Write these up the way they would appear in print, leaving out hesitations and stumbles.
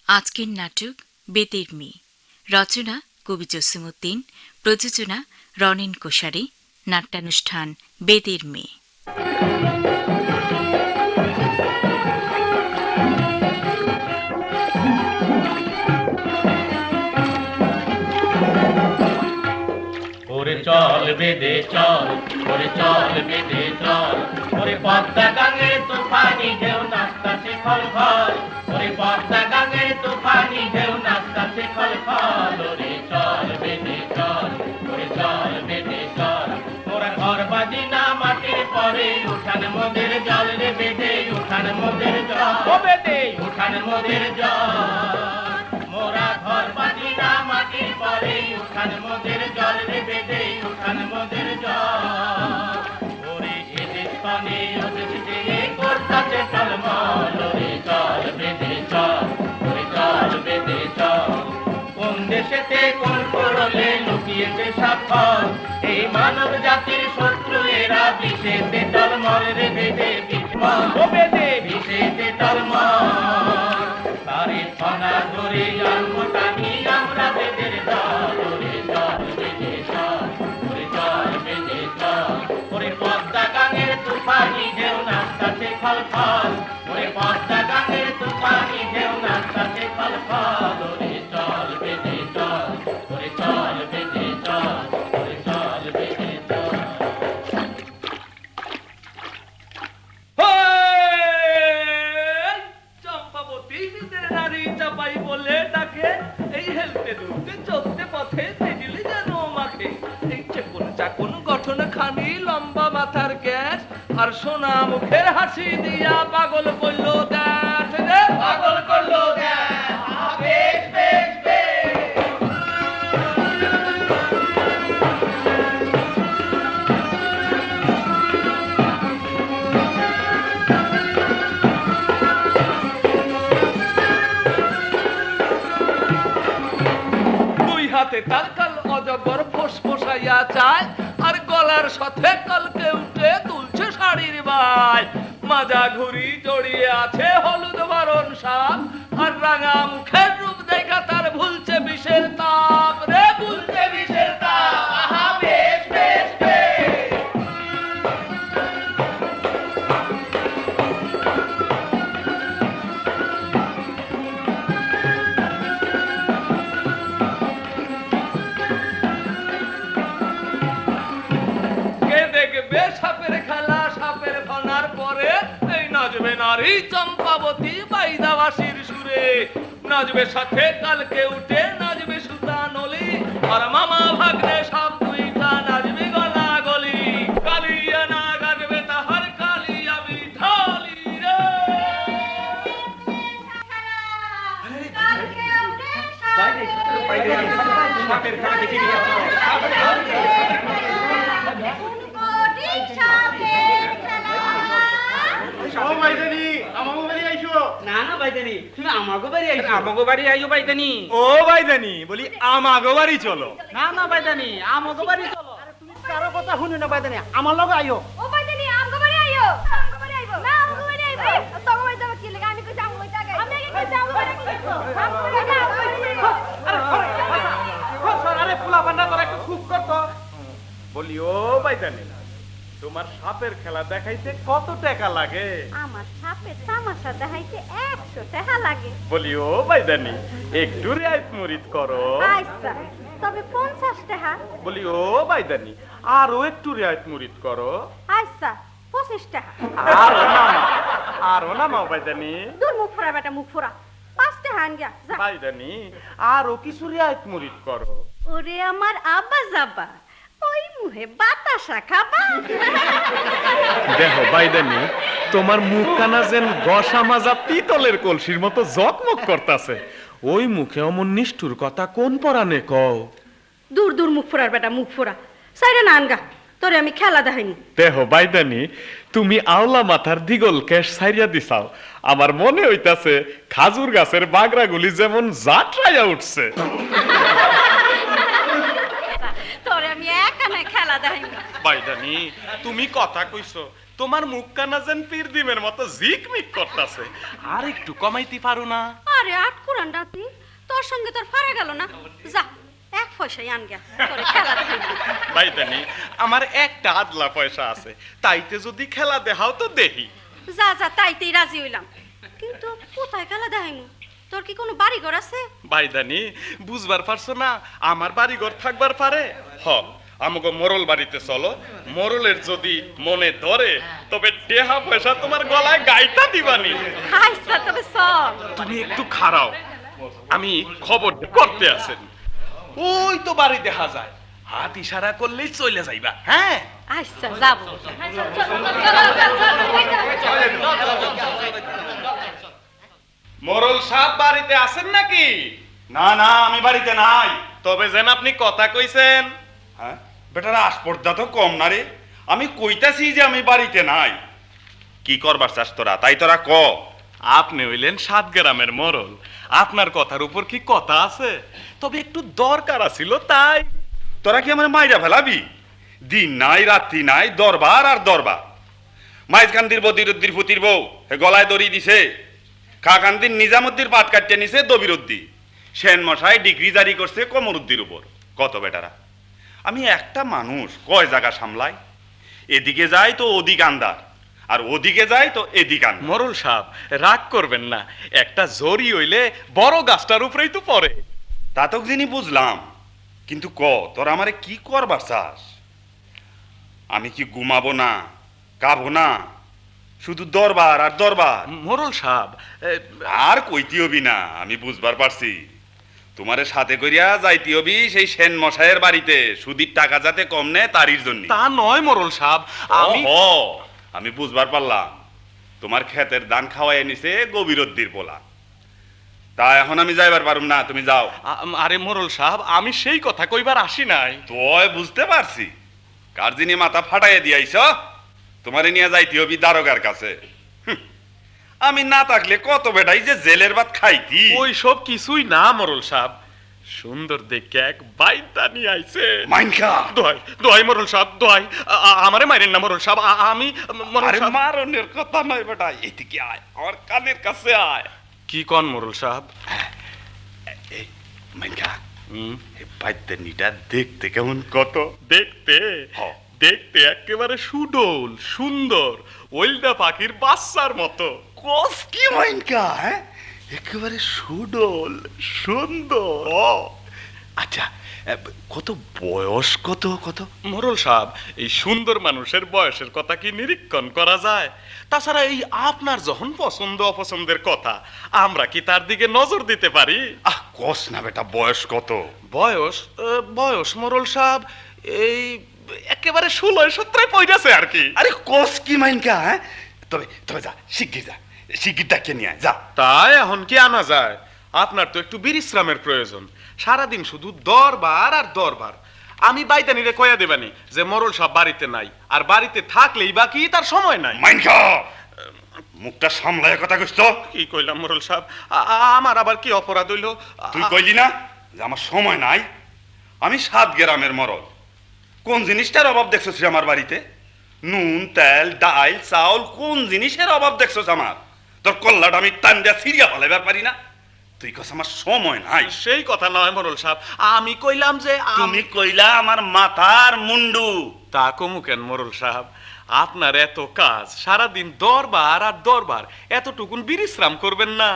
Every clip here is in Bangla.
আজকের নাটক বেতের মেয়ে, রচনা কবি জসিমউদ্দিন, প্রযোজনা রনেন কোশারি, নাট্যানুষ্ঠান বেতের মেয়ে। ওরে চল বেদে চল, ওরে চল বেদে চল, ওরে পদ্মা গাঙের তুফানি ঢেউ নাচতাছে খল খল, ওরে পদ্মা গাঙের তুফানি ঢেউ নাচতাছে খল খল, ওরে চল বেদে চল, ওরে চল বেদে চল, ওরা ঘর বাজি না মাটির পরে উঠান মোদের জল রে বেদে, উঠান মোদের জল, ও বেদে উঠান মোদের জল, মোরা ঘর বাজি না মাটির পরে উঠান মোদের জল রে বেদে, উঠান মোদের জল, ওরে এদের পানে ওদের দিয়ে করতাছে টলমল, ওরে চল বেদে চল, ওরে চল বেদে চল, কোন দেশেতে কোন করলে লুকিয়েছে সাফল, এই মানব জাতির শত্রু এরা বিষেতে টলমল রে বেদে, বিষ্মল ও বেদে বিষেতে টলমল, তারে ফনা ধরে জন্ম টানি আমরা বেদের দল, ওরে চল বেদে চল, ওরে চল বেদে চল, ওরে পদ্মা গাঙের তুফানি ঢেউ নাচতাছে খল খল, ওরে পদ্মা গাঙের তুফানি ঢেউ নাচতাছে খল খল, ওরে চল বেদে চল, ওরে চল বেদে চল, ওরে চল বেদে চল। চম্পাবতী নিজের নারী চাপাই বলে ডাকে, এই হেলতে দুলতে চলতে পথে তেজিলি যেন মাখে, এই চেকুন চাকুন গঠন খানি লম্বা মাথার গ্যাস, আর সোনা মুখের হাসি দিয়া পাগল করলো দেশ রে, পাগল করলো দেশ, বেশ বেশ বেশ। দুই হাতে তার কাল অজগর ফোসফোসাইয়া চায়, আর গলার সাথে কালকে উঠে তুলছে শাড়ির বাই, মাজা ঘুরি জড়িয়ে আছে হলুদ বরণ সাপ, আর রাঙা মুখের রূপ দেখা তার ভুলছে বিষের তাপ রে, ভুলছে বিষের তাপ, আহা বেশ বেশ বেশ। কে দেখবে সাপের খেলা সাপের ফনার পরে, এই নাচবে নারী চম্পাবতী বাইদাবাসীর সুরে, নাচবে সাথে কালকে উঠে নাচবে সুতা নলি, আর মামা ভাগ্নে সব দুইটা নাচবে গলা গলি, কালিয়া না গাজবে তাহার কালিয়া বিঠালি রে। সাপের খেলা দেখে না না বাইদানি, তুমি আমাগো বাড়ি আইছো। আমাগো বাড়ি আইও বাইদানি। ও ভাইদানি বলি আমাগো বাড়ি চলো। না না বাইদানি, আমাগো বাড়ি চলো। তুমি কারো কথা শুনি না বাইদানি, আমার লগে আইও। ও বাইদানি আমগো বাড়ি আইও, আমগো বাড়ি আইবো না, আমগো বাড়ি আইবো, তোগো বাড়ি যাবো কি লাগা, আমি কইছি আমগো বাড়ি আগে, আমি আগে কইছি আমগো বাড়ি আইবো, আমগো বাড়ি না, আমগো বাড়ি আইবো। আরে পোলা বান্না তোরা একটু খুব করতো। বলি ও ভাইদানি, তোমার সাপের খেলা দেখাইতে কত টাকা লাগে? আমার সাপের তামাশা দেখাইতে 100 টাকা লাগে। বলি ও ভাইদানি একটু রিয়ায়ত মুরিদ করো। আচ্ছা, তবে 50 টাকা। বলি ও ভাইদানি আরো একটু রিয়ায়ত মুরিদ করো। আচ্ছা, 25 টাকা। আরো নামাও ভাইদানি। দূর মুখ ফোড়া বেটা, মুখ ফোড়া। 5 টাকা আন গিয়া যা। ভাইদানি আরো কিছু রিয়ায়ত মুরিদ করো। ওরে আমার আব্বা যাবা, ওই মুহে বাতাসা খাবা। দেখো ভাইদানি তোমার মুখ কানা যেন গসা মাজা পিতলের কলসির মতো জকমক করতাছে, ওই মুখে অমন নিষ্ঠুর কথা কোন পরানে কও? দূর দূর মুখ ফোড়ার বেটা, মুখ ফোড়া। সাইরে না আনগা, তোরে আমি খেলা দেখাইনি। দেখো বাইদানি তুমি আওলা মাথার দিগল কেশ ছাইরিয়া দিছাও, আমার মনে হইতাছে খাজুর গাছের বাগড়াগুলি যেমন জাটরাইয়া উঠছে। তোরে আমি একানে খেলা দেখাইনি। বাইদানি তুমি কথা কইছো, তোমার মুখ কানা যেন পীর ডিমের মতো ঝিকমিক করতাছে, আর একটু কমাইতে পারো না? আর আরে আট কুরান রাতি তোর সঙ্গে তোর ফারা গেল না, যা এক পয়সাই আন গা তোরে খেলা দেখাইবি। বাইদানি আমার একটা আদলা পয়সা আছে, তাইতে যদি খেলা দেখাও তো দেখি। যা যা তাইতেই রাজি হইলাম, কিন্তু কোথায় খেলা দেখাইমু? তোর কি কোনো বাড়ি ঘর আছে? বাইদানি বুঝবার পারছো না আমার বাড়ি ঘর থাকবার পারে? হ, আমাকে মোরল বাড়িতে চলো, মোরলের যদি মনে ধরে তবে টেহা পয়সা তোমার গলায় গাইতা দিবানি। আচ্ছা তবে চল। তুমি একটু খাড়াও, আমি খবর করতে আছেন। ওই তো বাড়ি দেখা যায়, হাত ইশারা করলেই চলে যাইবা। হ্যাঁ আচ্ছা যাবো। মোরল সাহেব বাড়িতে আছেন নাকি? না না, আমি বাড়িতে নাই। তবে যেন আপনি কথা কইছেন। হ্যাঁ বেটারা আসপর্দা তো কম না রে, আমি কইতাছি যে আমি বাড়িতে নাই। কি করবার চাস তোরা, তাই তোরা ক। আপনি হইলেন 7 গ্রামের মোরল, আপনার কথার উপর কি কথা আছে? তবে একটু দরকার ছিল তাই। তোরা কি আমার মাইরা ফেলাবি? দিন নাই রাত্রি নাই, দরবার আর দরবার। মাইজকান্দির বদিরুদ্দির ফুতির বউ গলায় দড়ি দিছে, খাকান্দির নিজামুদ্দির পাট কাটতে নিছে দবিরুদ্দি, সেন মশাই ডিগ্রি জারি করছে কমরুদ্দির উপর। কত বেটারা, আমি একটা মানুষ কয় জায়গা সামলাই? এদিকে যাই তো ওদিক আন্দার, আর ওদিকে যাই তো এদিক আন্দার। মোরল সাহেব রাগ করবেন না, একটা জরি হইলে বড় গাছটার উপরেই তো পড়ে। তা তো যিনি বুঝলাম, কিন্তু ক তোর আমারে কি করবার চাস? আমি কি ঘুমাবো না, কাবো না, শুধু দরবার আর দরবার? মোরল সাহেব আর কইতে হবি না, আমি বুঝবার পারছি। তোমারে সাথে করিয়া যাইতে হবি সেই সেন মশাইয়ের বাড়িতে, সুদির টাকা যাতে কম নেয় তারির জন্য। তা নয় মোরল সাহেব, আমি বুঝবার পারলাম, তোমার ক্ষেতের ধান খাওয়াই নিছে গভীরদ্দির পোলা। তা এখন আমি যাইবার পারুম না, তুমি যাও। আরে মোরল সাহেব আমি সেই কথা কইবার আসি নাই। তোয় বুঝতে পারছি, কার যিনি মাথা ফাটাইয়া দিয়াইছ, তোমারে নিয়ে যাইতে হবি দারোগার কাছে। আমি না থাকলে কত বেটাই যে জেলের ভাত খাইতি। ওই সব কিছুই না মোরল সাহেব, সুন্দর দেখে এক বাইতা নিয়ে আইছে। মাইনকা দোহাই দোহাই মোরল সাহেব দোহাই, আমারে মাইরেন না মোরল সাহেব। আমি আরে মারনের কথা নয় বেটা, এদিকে আয়, আমার কানের কাছে আয়। কি কন মোরল সাহেব? এই মাইনকা, এই বাইতানিটা দেখতে কেমন? কত দেখতে? দেখতে একেবারে সুডোল সুন্দর, ওইলদা পাখির বাচ্চার মতো। কস কি মাইনকা? হ্যাঁ একেবারে সুডোল সুন্দর। আচ্ছা কত বয়স, কত কত? মোরল সাহেব এই সুন্দর মানুষের বয়সের কথা কি নিরীক্ষণ করা যায়? তাছাড়া এই আপনার যখন পছন্দ অপছন্দের কথা, আমরা কি তার দিকে নজর দিতে পারি? কস না বেটা, বয়স কত? বয়স বয়স মোরল সাহেব এই একেবারে 16-17 পড়েছে আর কি। আরে কস কি মাইনকা? হ্যাঁ তবে তবে যা, শিগগির যা, শিগগির ডাকে নিয়ে আয়, যা। তাই এখন কি আনা যায়? আপনার তো একটু বিশ্রামের প্রয়োজন, সারাদিন শুধু দরবার আর দরবার। আমি বাইদানিরে কয়া দেবানি যে মোরল সাহেব বাড়িতে নাই, আর বাড়িতে থাকলেই বাকি তার সময় নাই। মাইনকা মুখটা সামলায় কথা কইছ তো? কি কইলাম মোরল সাহেব, আমার আবার কি অপরাধ হইল? তুই কইলি না যে আমার সময় নাই? আমি 7 গ্রামের মরল, কোন জিনিসটার অভাব দেখছস আমার বাড়িতে? নুন তেল ডাল চাউল, কোন জিনিসের অভাব দেখছস আমার? তোর কল্লাটা আমি টান দিয়া সিরিয়া ফেলাইবার পারি না? তুই কস আমার সময় নাই। সেই কথা নয় মোরল সাহেব, আমি কইলাম যে তুমি কইলা আমার মাথার মুন্ডু। তা কমু কেন মোরল সাহেব, আপনার এত কাজ, সারাদিন দরবার আর দরবার, এতটুকুন বিশ্রাম করবেন না?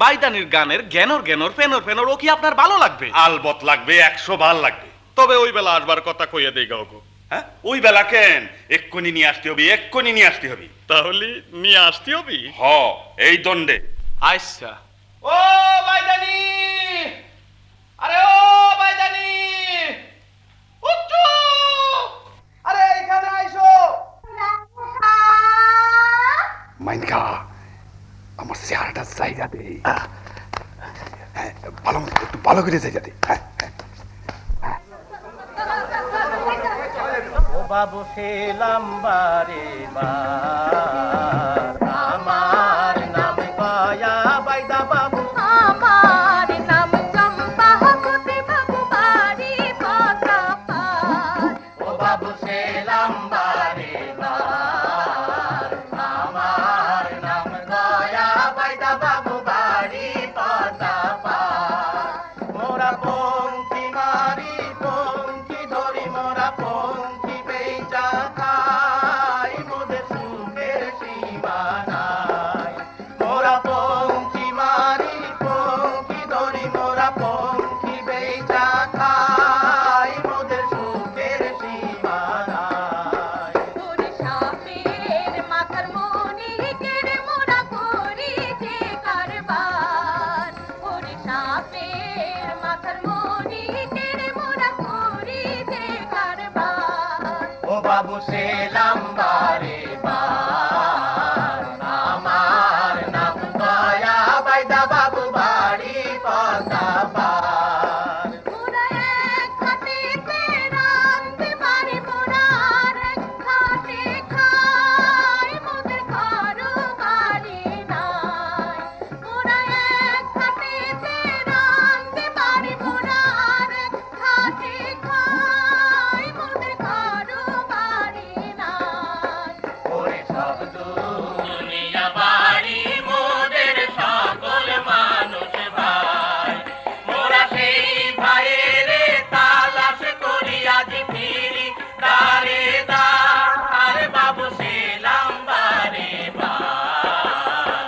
বাইদানির গানের জ্ঞানর জ্ঞানর ফেনর ফেনর, ও কি আপনার ভালো লাগবে? আলবত লাগবে, 100 বার লাগবে। তবে ওই বেলা আসবার কথা কইয়া দেই গাওগো। হ্যাঁ ওই বেলা কেন? এক্ষুনি নিয়ে আসতে হবে, এক্ষুনি নিয়ে আসতে হবে। তাহলে নিয়ে আসতে হবে? এই দণ্ডে। আচ্ছা। ও বাইদানি, আরে ও বাইদানি, উচ্চু, আরে এখানে আইসো। মাইনকা আমার চেহারাটা জায়গা দে, ভালো একটু ভালো করে জায়গা দে। ও বাবু সেলাম বারে বার, আমার নাম কয়া বাইদা বাবু, আমার নাম চম্পা হতে বাবু বাড়ি পাতাপার। ও বাবু সেলাম বারে বার, আমার নাম কয়া বাইদা বাবু বাড়ি পথ পদ্মা পার মোরা এক হাতেতে রাঁধতে পারি, মোরা আর এক হাতে খাই, মোদের ঘরও বাড়ি নাই। মোরা এক হাতেতে রাঁধতে পারি, মোরা আর এক হাতে খাই, মোদের ঘরও বাড়ি নাই। ওরে সব দুনিয়া বাড়ি মোদের সকল মানুষ ভাই মোরা সেই ভাইয়ের তালাশ করি আজ ফিরি দারে দার বাবু সেলাম বারে বার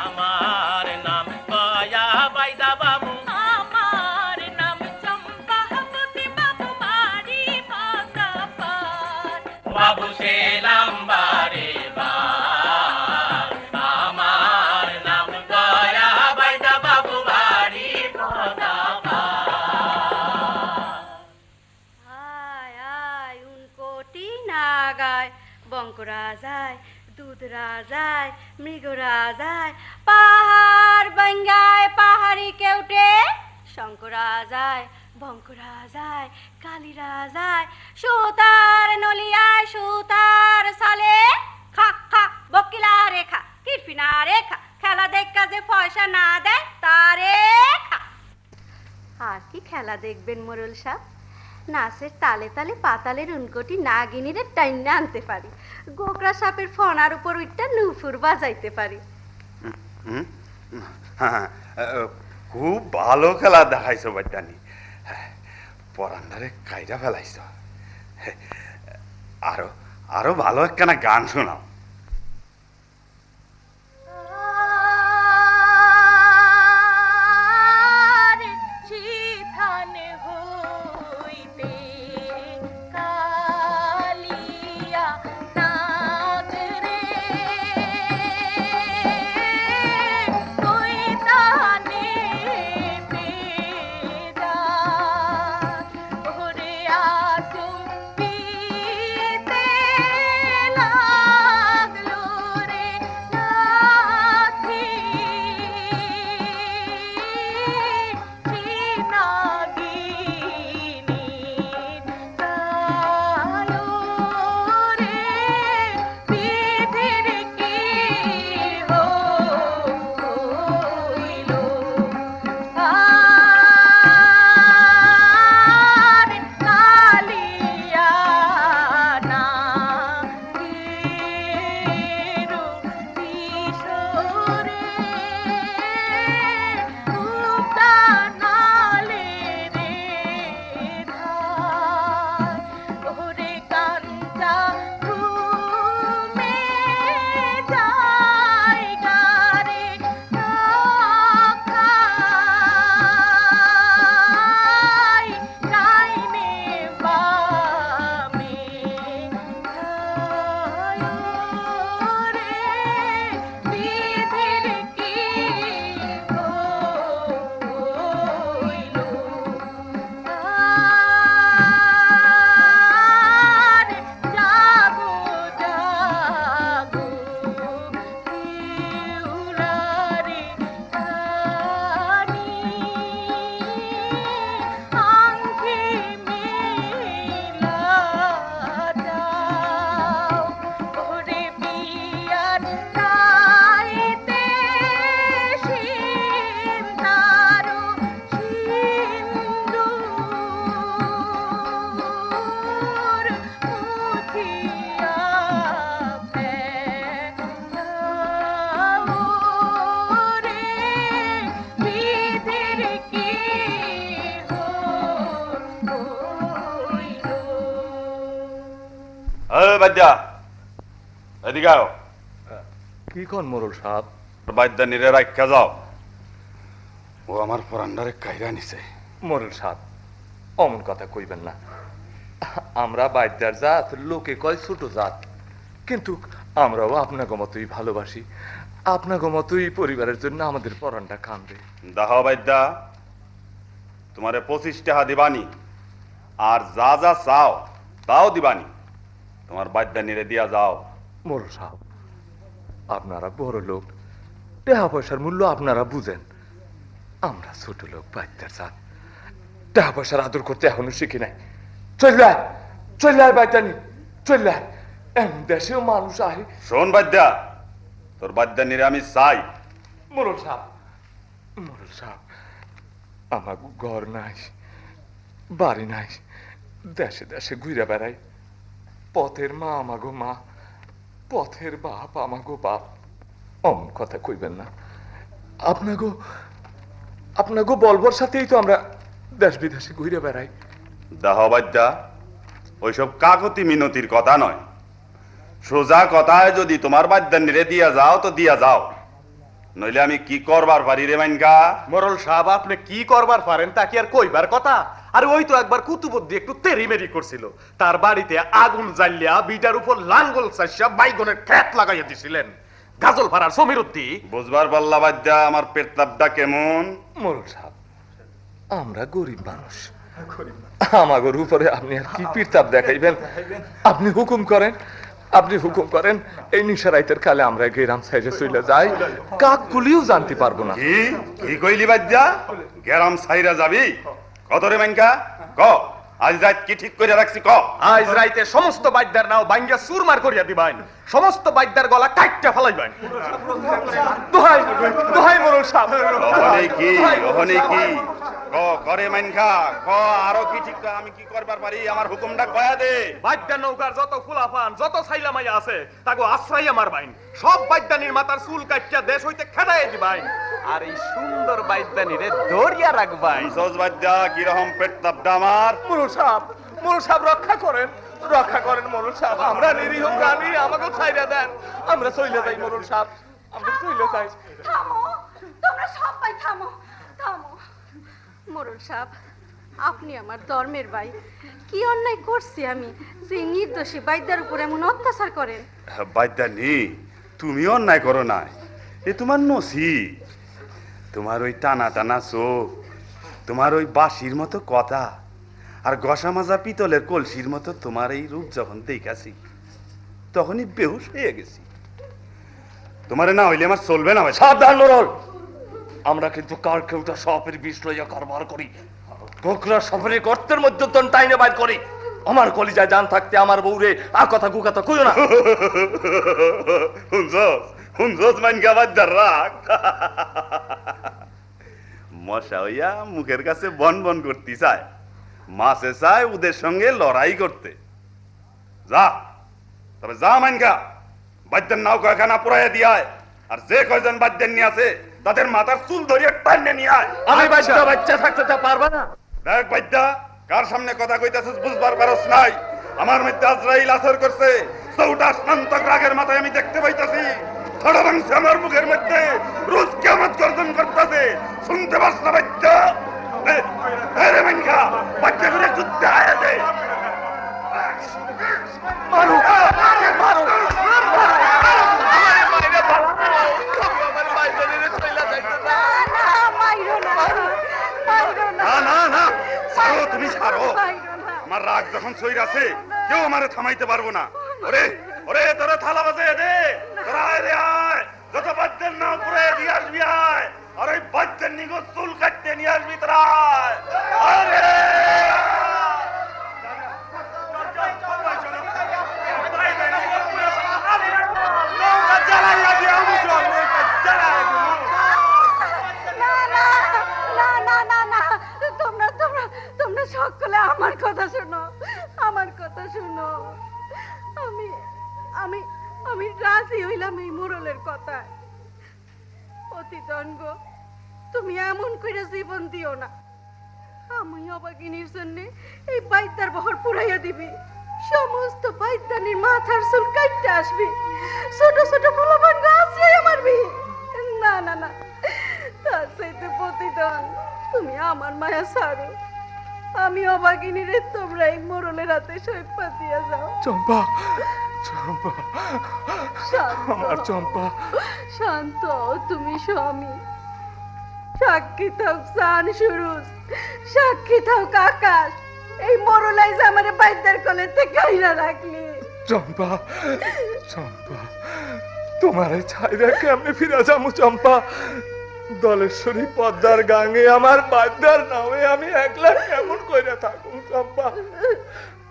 আমার নাম গয়া বাইদা বাবু আমার নাম চম্পাবতী, বাবু বাড়ি পদ্মা পার। বাবু সেলাম বারে বার আমার নাম গয়া বাইদা বাবু বাড়ি পদ্মা পার আয় আয় উনকোটি নাগায়, বঙ্করা যায়, দুধরা যায়, মৃগরা যায়, পাহাড় বাঙ্গায় পাহাড়ি কেউটে, শঙ্করা যায়, বঙ্করা যায়, কালিরা যায়, সুতার নলিয়ায় সুতার সালে, খা খা বকিলা রেখা, কিরফিনা রেখা, খেলা দেখা যে পয়সা না দেয় তারে খা। আর কি খেলা দেখবেন মোরল সাহেব? নাচের তালে তালে পাতালের উনকোটি নাগিনীরে টাইনা আনতে পারি, গোকরা সাপের ফনার উপর উইটটা নুফুর বাজাইতে পারি। হুম? হ্যাঁ, খুব ভালো খেলা দেখাইছো বাদ্যানি, পরান্ধারে কাইরা ফেলাইছ। আরো আরো ভালো একখানা গান শোনাও। আর সিথানে হইতে কালিয়া নাগ রে, তুই তাহানে বেজার, ওরে আসুম পিতে লাগলো রে নাথি, নাগিনীর কালো রে বিধির কি হইল। আর কালিয়া নাগির কিশোরে রূপটা নালে রে ধার, ওরে কাঞ্চা ঘুমে জায়গা রে রাখাই, ডাইনে বামে খায় রে বিধির কি হইল। আর জাগো জাগো শিউলারে কানি, আংটি মেলা দাও, ওরে বিয়ার রাইতে সিন্তারো সিন্দুর মুঠিয়া ফেলাও রে বিধির কি হইল। বাদ্যা, এদিকে আও। কি কোন মোরল সাহেব? বাদ্যানিরে রাখা যাও, ও আমার পরান্ধারে কাইরা নিছে। মোরল সাহেব অমন কথা কইবেন না, আমরা বাদ্যার জাত, লোকে কয় ছোট জাত, কিন্তু আমরাও আপনাকে মতোই ভালোবাসি, আপনাকে মতোই পরিবারের জন্য আমাদের পরানটা কান্দে। দাহ বাদ্যা, তোমারে 25 টাকা দিবানি, আর যা যা চাও তাও দিবানি, তোমার বাদ্যানিরে দিয়া যাও। মোরল সাহেব আপনারা বড় লোক, টাকা পয়সার মূল্য আপনারা বুঝেন, আমরা ছোট লোক বাইদার জাত, টাকা পয়সার আদর করতে এখনো শিখি নাই। চলে আয় বাইদানি, চলে আয়। এমন দেশেও মানুষ আহে। শোন বাদ্যা, তোর বাদ্যানিরে আমি চাই। মোরল সাহেব, আমার ঘর নাই, বাড়ি নাই, দেশে দেশে ঘুরে বেড়াই। পথের মা আমাগো মা, পথের বাপ আমাগো বাপ। অমন কথা কইবেন না। আপনাগো বলবর সাথেই তো আমরা দেশ বিদেশে ঘুরে বেড়াই। দাহ বাদ্যা, ওইসব কাকতি মিনতির কথা নয়। সোজা কথায় যদি তোমার বাদ্যানিরে দিয়া যাও তো দিয়া যাও, নইলে আমি কি করবার পারি রে মাইনকা? মোরল সাহেব, আপনি কি করবার পারেন তা কি আর কইবার কথা? আর ওই তো একবার কুতুবুদ্দি একটু তেরিমেরি করছিল, তার বাড়িতে আগুন জ্বালিয়া বিটার উপর লাঙ্গল চাষিয়া বাইগনের খ্যাত লাগাইয়া দিছিলেন গাজল ফাড়ার সমীর উদ্দি। বুঝবার পাল্লা বাদ্যা আমার পেটলাপটা কেমন? মোরল সাহেব, আমরা গরিব মানুষ, আমাগোর উপরে আপনি আর কি পিরতাপ দেখাইবেন? আপনি হুকুম করেন, এই নিশারাইতের কালে আমরা গেরাম সাইডে চলে যাই, কাক কুলিও জানতে পারবো না। কি কইলি বাদ্যা? গেরাম সাইরা যাবি? কত রে মাইনকা ক, আজ রাত কি ঠিক করে রাখছি ক? আজ রাইতে সমস্ত বাইদার নাও ভাঙ্গা চুরমার করিয়া দিবেন, সমস্ত বাইদার গলা কাইটটা ফেলাইবেন। দোহাই মোরল সাহেব। ওহনে কি ক করে মাইনকা ক, আরো কি ঠিক আমি কি করবার পারি? আমার হুকুমটা কয়া দে। বাইদার নৌকার যত ফুলাফান, যত ছাইলা মাইয়া আছে তাগো আশ্রয় মারবাইন, সব বাইদানির মাথার চুল কাটিয়া দেশ হইতে খেদাইয়া দিবাইন, আর এই সুন্দর বাইদানিরে ধরিয়া রাখবাইন। সজ বাদ্যা কিরকম পেটলাপটা আমার? মোরল সাহেব রক্ষা করেন মোরল সাহেব, আমরা নিরীহ প্রাণী, আমাকে ছাইরা দেন, আমরা চলে যাই মোরল সাহেব, আমরা চলে যাই। থামো, তোমরা সবাই থামো। মোরল সাহেব, আপনি আমার ধর্মের ভাই, কি অন্যায় করছি আমি যে নির্দোষী বাইদার উপর এমন অত্যাচার করেন? বাদ্যানি, তুমি অন্যায় করো নাই, এ তোমার নসি। তোমার ওই টানা টানা চোখ, তোমার ওই বাঁশির মতো কথা, আর গসা মাজা পিতলের কলসির মতো তোমার এই রূপ যখন দেখাছি, তখনই বেহুশ হয়ে গেছি। তোমারে না হইলে আমার চলবে না। সাবধান মোরল, আমরা কিন্তু কার কেউটা সপের বিষ লইয়া কারবার করি, গোকরা সফরের গর্তের মধ্যে তন টাইনে বাইর করি। আমার কলিজায় জান থাকতে আমার বউরে আ কথা গুকাতা কইও না। হুনজস মাইনকা বাদ্যার রাগ। মশা হইয়া মুখের কাছে বন বন করতে চায়, মাছে চায় ওদের সঙ্গে লড়াই করতে। যা তবে যা মাইনকা, বাদ্যার নাও কয়খানা পুরাইয়া দিয়ায়, আর যে কয়জন বাদ্যার নিয়ে আছে তাদের মাথার চুল ধরিয়ে টাইনে নিয়ে আয়। আমি বাচ্চা থাকতে তা পারবা না। দেখ বাদ্যা, কার সামনে কথা কইতাছিস বুঝবার পারস নাই? আমার মধ্যে আজরাইল আসর করছে, চৌটা স্নান্তক রাগের মাথায় আমি দেখতে পাইতাছি। থড়া ভাঙছে আমার মুখের মধ্যে, রোজ কিয়ামত গর্জন করতেছে, শুনতে পাস না বাদ্যা? রে মাইনকা, বাদ্যা করে যুদ্ধে আয়া দে। মারো না, ছাড়ো, তুমি ছাড়ো। আমার রাগ যখন সইরাছে কেউ আমারে থামাইতে পারবো না। ওরে তোরা থালা বাজে দে, তোরা আয় রে আয়, যত বাদ্যের নাম পুরে দিয়ে আসবি আয়, আর ওই বাদ্যের নিগো চুল কাটতে নিয়ে আসবি তোরা আয়। আরে তোমরা সকলে আমার কথা শোনো। আমি রাজি হইলাম এই মোরলের কথায়। অতিদঙ্গ, তুমি এমন করে জীবন দিও না। আমি অবাগিনীর জন্য এই বাইদার বহর পুরাইয়া দিবি, সমস্ত বাইদানির মাথার চুল কাটতে আসবি, ছোট ছোট ফুলবান গাছরাই মারবি। না, তার চাইতে প্রতিদান তুমি আমার মায়া ছাড়ো। আমি অবাগিনীরে তোমরা এই মোরলের হাতে সৈপা দিয়া যাও। চম্পা, আমার চম্পা, শান্ত, তুমি স্বামী। সাক্ষী থাক চান সুরুজ, সাক্ষী থাক আকাশ, এই মোরলাই যে আমার বাইদার কোলে থেকে কাইরা রাখলি। চম্পা, তোমার ছাইরা কেমনে ফিরা যাবো? চম্পা, দলেশ্বরী পদ্মার গাঙ্গে আমার বাদ্যার নামে আমি একলা কেমন কইরা থাকুম চম্পা?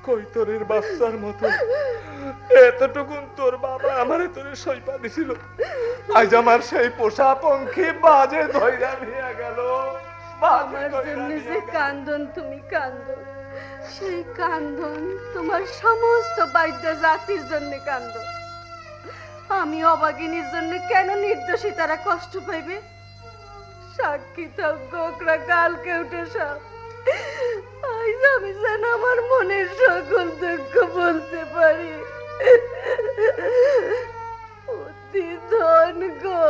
কৈতরের বাচ্চার মতো এতটুকুন তোর বাবা আমারে তোরে সইপা দিছিল, আজ আমার সেই পোষা পঙ্খী বাজে ধইরা নিয়ে গেল। আমার জন্য যে কান্দন তুমি কান্দন, সেই কান্দন তোমার সমস্ত বাদ্য জাতির জন্য কান্দন। আমি অবাগিনীর জন্য কেন নির্দোষী তারা কষ্ট পাইবে? সাক্ষী থাক গোকরা কালকে উঠে সব। আজ আমি যেন আমার মনের সকল দুঃখ বলতে পারি। অতি ধন গো।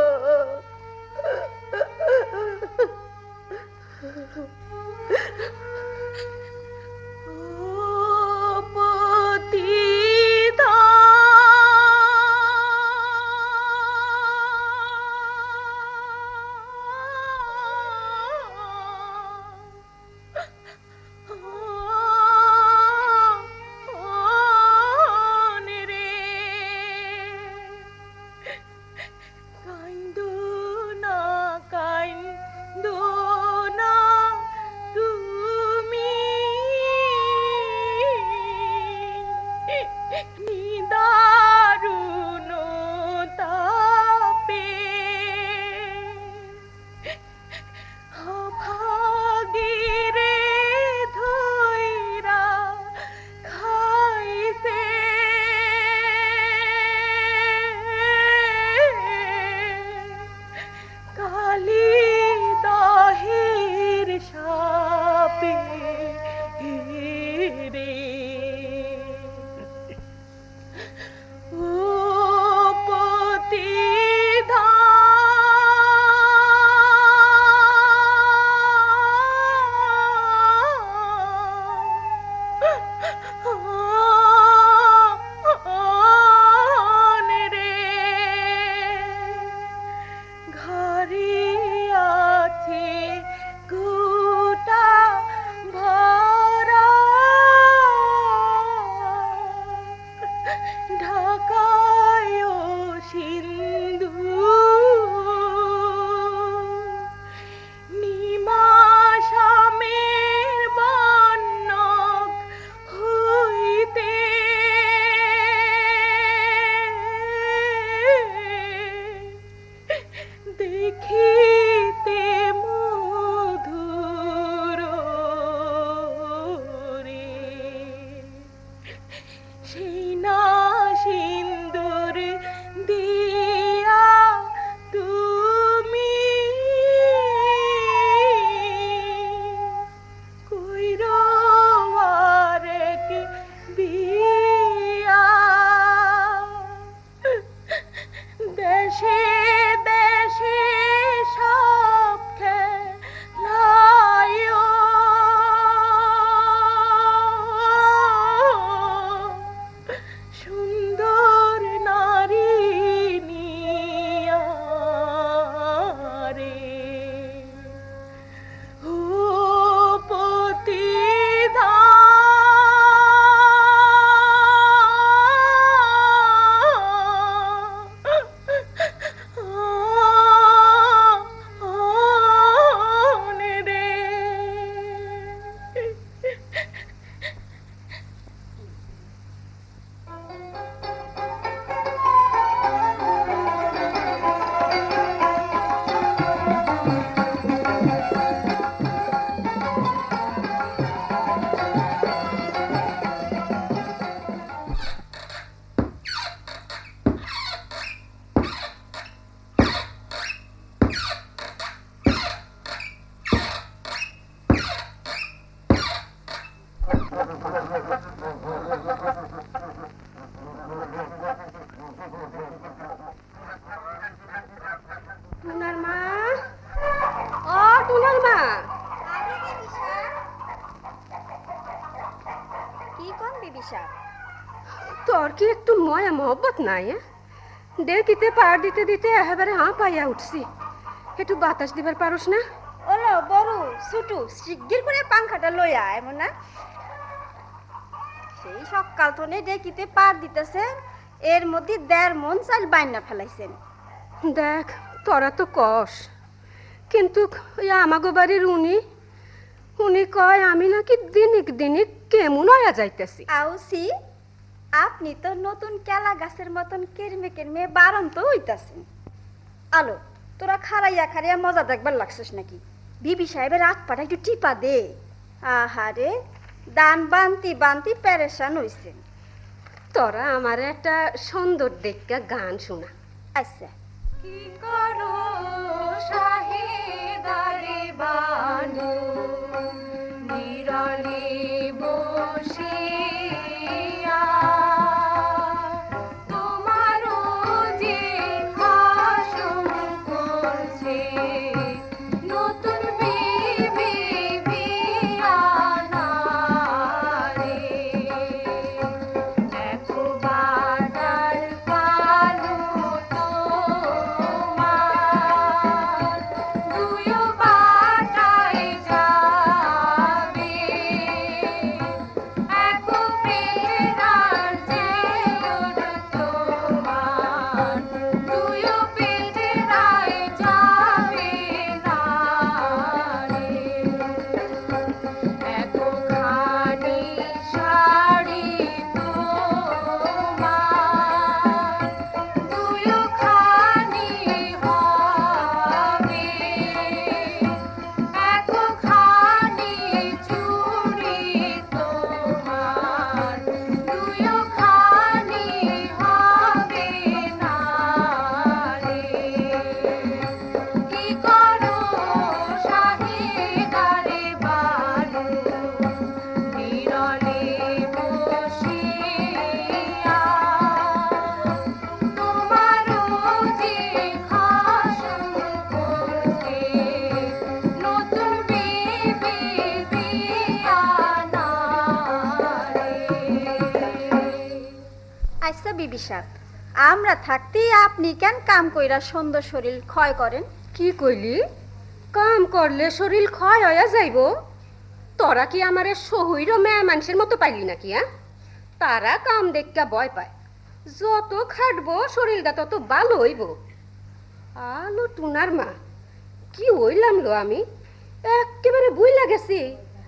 তোর কি একটু ময়া মহব্বত নাই? ডেকিতে পার দিতে দিতে একেবারে হাঁ পাইয়া উঠছি, একটু বাতাস দিবার পারোস না? ওলো বড় ছুটু শিগগির করে পাংখাটা লইয়া এমন না, সেই সকাল তো ডেকিতে পার দিতেছে, এর মধ্যে 1.5 মণ চাল বাইনা ফেলাইছেন। দেখ তোরা তো কস, কিন্তু ওই আমাগো বাড়ির উনি কয় আমি নাকি দিনিক দিনিক কেমন হয়ে যাইতেছি। আউসি আপনি তো নতুন কেলা গাছের মতন কেরমে কেরমে বারন্ত হইতাছেন। আলো তোরা খারাইয়া মজা দেখবার লাগছিস নাকি? বিবি সাহেবের রাত পাটা একটু টিপা দে। আহারে দান বান্তি বান্তি পেরেশান হইছেন। তোরা আমার একটা সুন্দর দেখা গান শোনা। আচ্ছা কি করো শাহিদারে বানু নিরলি বসিয়া তোমারও যে খাসম করছে নতুন বিবি বিয়ানা রে একবার কালো তোমার দুই বাটায় যাবে এক পেটার যে তোমার দুই পেটায় যাবে না রে একখানি শাড়ি তোমার দুইখানি হবে একখানি চুড়ি তোমার দুইখানি হবে না রে কি করো শাহিদারে বানু নিরলে বসিয়া তোমারও যে খাসম করছে নতুন বিবি বিয়ানা রে। আচ্ছা বিবি সাহেব আমরা থাকতে আপনি কেন কাম কইরা সুন্দর শরীর ক্ষয় করেন? কি কইলি? কাম করলে শরীর ক্ষয় হয়ে যাইব? তোরা কি আমারে শহীর মেয়ে মানুষের মতো পাইলি নাকি? তারা কাম দেখা ভয় পায়। যত খাটবো শরীরটা তত ভালো হইব। আলো টুনার মা কি হইলাম লো আমি একেবারে বুইলা গেছি।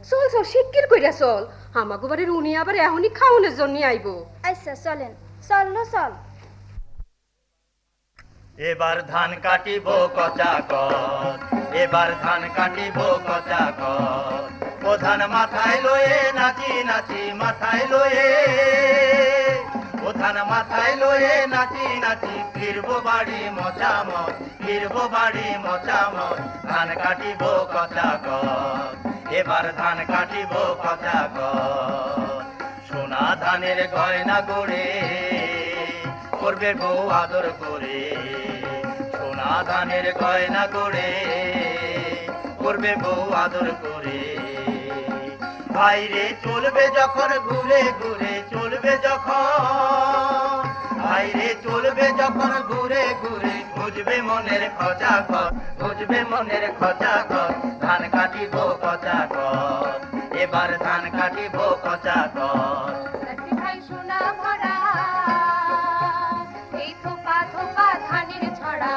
চল চল শিগগির কইরা চল, আমাগো বাড়ির উনি আবার এখনই খাওয়ানোর জন্য আইব। আচ্ছা চলেন চল চল। এবার ধান কাটিব কচাকর, এবার ধান কাটিব কচাকর, প্রধান মাথায় লয়ে নাচি নাচি মাথায় লয়ে, প্রধান মাথায় লয়ে নাচি নাচি ফিরবো বাড়ি মচামত, ফিরবো বাড়ি মচামত, ধান কাটিব কচাকর, এবার ধান কাটিব কচাকর, সোনা ধানের গয়না গড়ে করবে বউ আদর করে, সোনা ধানের গয়না গড়ে করবে বউ আদর করে, বাইরে চলবে যখন ঘুরে ঘুরে চলবে যখন, বাইরে চলবে যখন ঘুরে ঘুরে বুঝবে মনের খচা কর, বুঝবে মনের খচা কর, ধান কাটিব কচা কর, এবার ধান কাটিব কচা কর। ভাই সোনা ভরা এই থোপা থোপা ধানের ছড়া,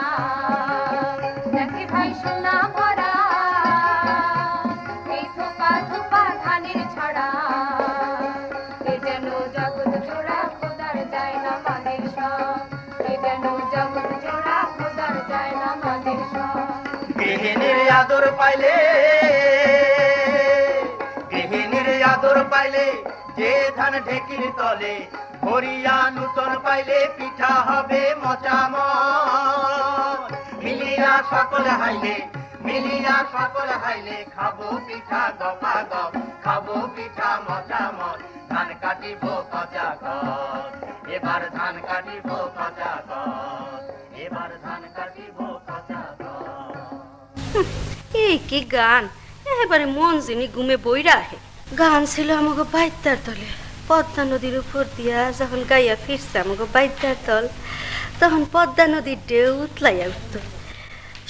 দেখে ভাই সোনা ভরা এই থোপা থোপা ধানের ছড়া, এ যেন জগৎ জোড়া খোদার যায় না মাদের সব, এ যেন জগৎ জোড়া খোদার যায় না মাদের সব। গৃহিণীর আদর পাইলে, গৃহিণীর আদর পাইলে যে ধান ঢেকির তলে, ভরিয়া নূতন পাইলে পিঠা হবে মচামত, মিলিয়া সকল হাইলে, মিলিয়া সকল হাইলে খাবো পিঠা গপা গপ, খাবো পিঠা মচামত, ধান কাটিব কচা কর, এবার ধান কাটিব কচা কর, এবার ধান কাটিব কচা কর। এই কি গান, এবারে মন যিনি ঘুমে বইরা আহে। গান ছিল আমাকে বাইতার তলে, পদ্মা নদীর উপর দিয়া যখন গাইয়া ফিরছে আমাকে বাইতার তল, তখন পদ্মা নদীর ঢেউ উতলাইয়া উঠত।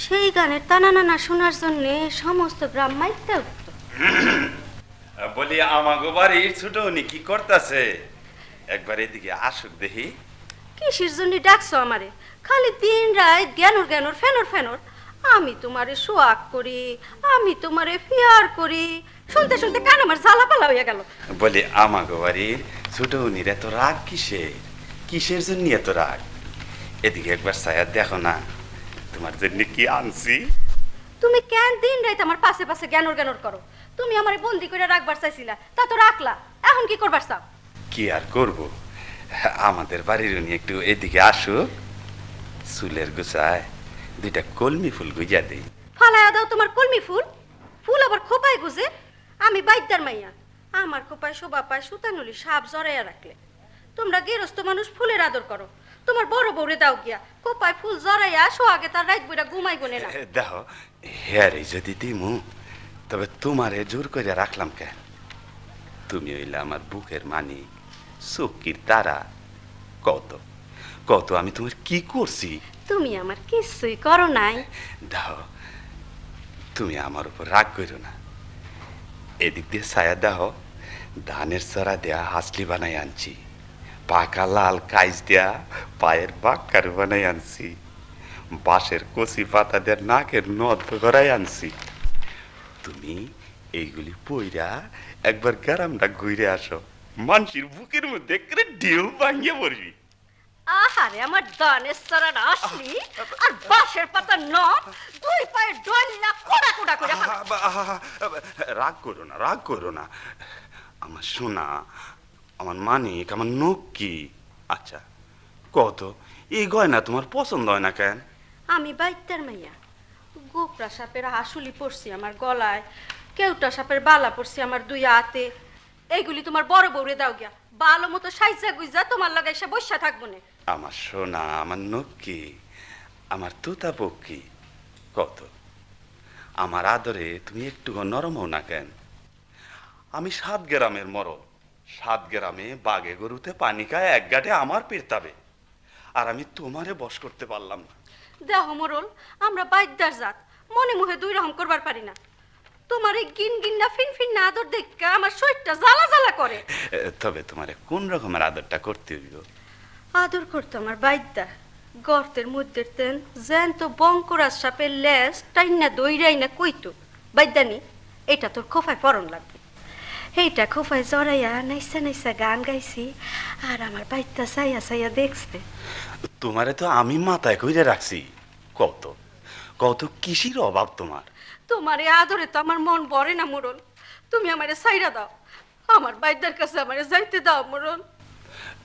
সেই গানের টানা নানা শোনার জন্যে সমস্ত গ্রাম মাইতে উঠত। বলি আমাগো বাড়ির ছোট উনি কি করতেছে? একবার এদিকে আসুক দেখি। কিসের জন্য ডাকছো আমারে? খালি দিন রাত জ্ঞানর জ্ঞানর ফেনর ফেনর, আমি তোমারে সোয়াগ করি, আমি তোমারে ফিয়ার করি, শুনতে শুনতে কান আমার জ্বালাপালা হইয়া গেল। বলে আমাগো বাড়ির ছোট উনির এত রাগ কিসের? কিসের জন্য এত রাগ? এদিকে একবার ছায়া দেখো না, তোমার জন্য কি আনছি। তুমি কেন দিন রাইতে আমার পাশে পাশে জ্ঞানর জ্ঞানর করো? তুমি আমারে বন্দি করে রাখবার চাইছিলা, তা তো রাখলা, এখন কি করবার চাও? কি আর করব, আমাদের বাড়ির উনি একটু এদিকে আসুক, চুলের গুছায় দুইটা কলমি ফুল গুজা দেই। ফালাইয়া দাও তোমার কলমি ফুল, ফুল আবার খোপায় গুজে। আমি বাইদ্যার মাইয়া, আমার খোপায় শোভা পায় সুতানুলি সাপ জড়াইয়া রাখলে। তোমরা গেরস্ত মানুষ ফুলের আদর করো, তোমার বড় বউরে দাও গিয়া খোপায় ফুল জড়াইয়া সোহাগে তার রাত বইরা ঘুমাই গনে না। দেখো হেয়ারে যদি দিমু, তবে তোমারে জোর করে রাখলাম কেন? তুমি হইলে আমার বুকের মানি, চকির তারা। কত কত আমি তোমার কি করছি? তুমি আমার কিছুই করো নাই। দাও, তুমি আমার উপর রাগ করো না। এদিক দিয়ে ছায়া দাও, ধানের চড়া দেয়া হাসলি বানাই আনছি, পাকা লাল কাইজ দেয়া পায়ের বাক্কার বানাই আনছি, বাঁশের কচি পাতা দিয়ে নাকের নদ গড়াই আনছি। তুমি এইগুলি পইরা একবার গ্রামটা ঘুরে আসো, মানুষের বুকের মধ্যে করে ঢেউ ভাঙিয়ে পড়বি। আহারে আমার দানের চড়াটা আসলি আর বাঁশের পাতা নখ দুই পায়ে ডলিলা কোড়া কোড়া করে রাগ করো না, রাগ করো না। আমার সোনা, আমার মানিক, আমার নখ কি? আচ্ছা কত এই গয়না তোমার পছন্দ হয় না কেন? আমি বাইত্যার মাইয়া, গোপরা সাপের হাসুলি পড়ছি আমার গলায়, কেউটা সাপের বালা পড়ছি আমার দুই হাতে। এইগুলি তোমার বড় বউরে দাও গিয়া, ভালো মতো সাইজা গুইজা তোমার লগে এসে বসা থাকবো না। আমার সোনা, আমার নখ কি, আমার তুতা পক্ষী, কত আমার আদরে তুমি একটু নরম হও না কেন? আমি 7 গ্রামের মরল, 7 গ্রামে বাঘে গরুতে পানি খায় এক গাঁটে আমার পেরতাবে, আর আমি তোমারে বশ করতে পারলাম না। দেহ মরল, আমরা বাইদ্যার জাত, মনে মুহে দুই রকম করবার পারি না। তোমার এই গিন গিন না ফিন ফিন না আদর দেখে আমার শরীরটা জ্বালা জ্বালা করে। তবে তোমারে কোন রকমের আদরটা করতে হইব? আদর করতো আমার বাইদ্যা, গর্তের মধ্যে তেন জ্যান্ত বঙ্করাজ সাপের লেজ টাইনা দইরাই না কইতো, বাইদ্যানি এটা তোর খোফায় পরন লাগবে। এইটা খোফায় জড়াইয়া নাইসা নাইসা গান গাইছি, আর আমার বাইদ্যা চাইয়া চাইয়া দেখছে। তোমারে তো আমি মাথায় কইরে রাখছি, কত কত কিসির অভাব তোমার? তোমার এই আদরে তো আমার মন ভরে না মোরল, তুমি আমারে সাইরা দাও, আমার বাইদ্যার কাছে আমারে যাইতে দাও মোরল।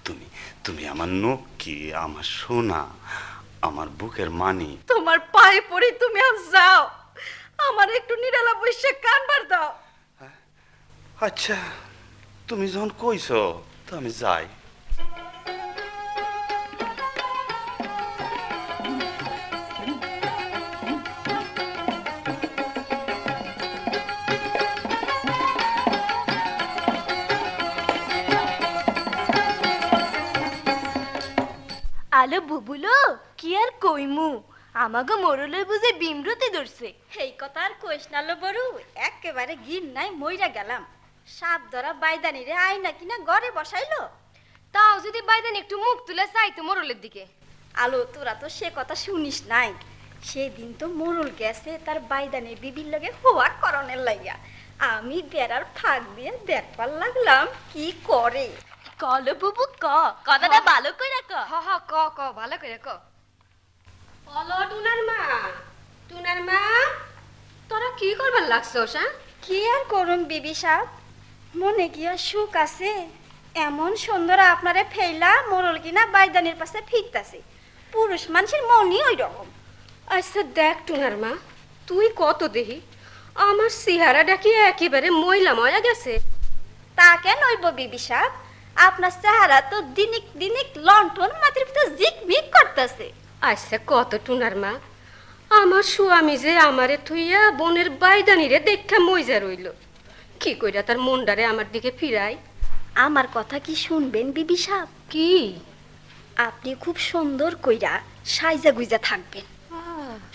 তুমি তুমি আমার নখ কি, আমার সোনা, আমার বুকের মানি। তোমার পায়ে পড়ি, তুমি আজ যাও, আমার একটু নিরালা বসে কানবার দাও। আচ্ছা তুমি যখন কইছো তো আমি যাই। আলো বুবুলো, কি আর কইমু, আমাগো মোরলে বুঝে বিমরতি ধরছে। এই কথা আর কইস না লো বড়ু, একেবারে গিন নাই মইরা গেলাম। সাপ ধরা বাইদানি রে আইনা কিনা ঘরে বসাইলো। তাও যদি বাইদান একটু মুখ তুলে চাইতো মোরলের দিকে। আলো তোরা তো সে কথা শুনিস নাই, সেদিন তো মোরল গেছে তার বাইদানের বিবির লগে হওয়া করণের লাইয়া। আমি বেড়ার ফাঁক দিয়ে দেখবার লাগলাম কি করে। কলো বুবু ক, কথাটা ভালো কইরা ক। হ হ ক ক ভালো কইরা ক। হলো টুনার মা, টুনার মা, তোরা কি করবার লাগছস? কি আর করুন বিবি সাহেব, মনে কি আর সুখ আছে? এমন সুন্দর আপনারে ফেইলা মোরল কিনা বাইদানির পাশে ফিরতাছে, পুরুষ মানুষের মনই ওই রকম। আচ্ছা দেখ টুনার মা, তুই কত দেহি আমার চেহারাটা কি একেবারে ময়লা ময়া গেছে? তা কেন হইব বিবি সাহেব, আপনার চেহারা তো দিনিক দিনিক লন্ঠন মাটির ভিতর ঝিকমিক করতেছে। আচ্ছা কত টুনার মা, আমার স্বামী যে আমারে থুইয়া বোনের বাইদানিরে দেখা মইজা রইল, কি কইরা তার মনডারে আমার দিকে ফিরাই? আমার কথা কি শুনবেন বিবি সাহেব? কি? আপনি খুব সুন্দর কইরা সাইজা গুইজা থাকবেন,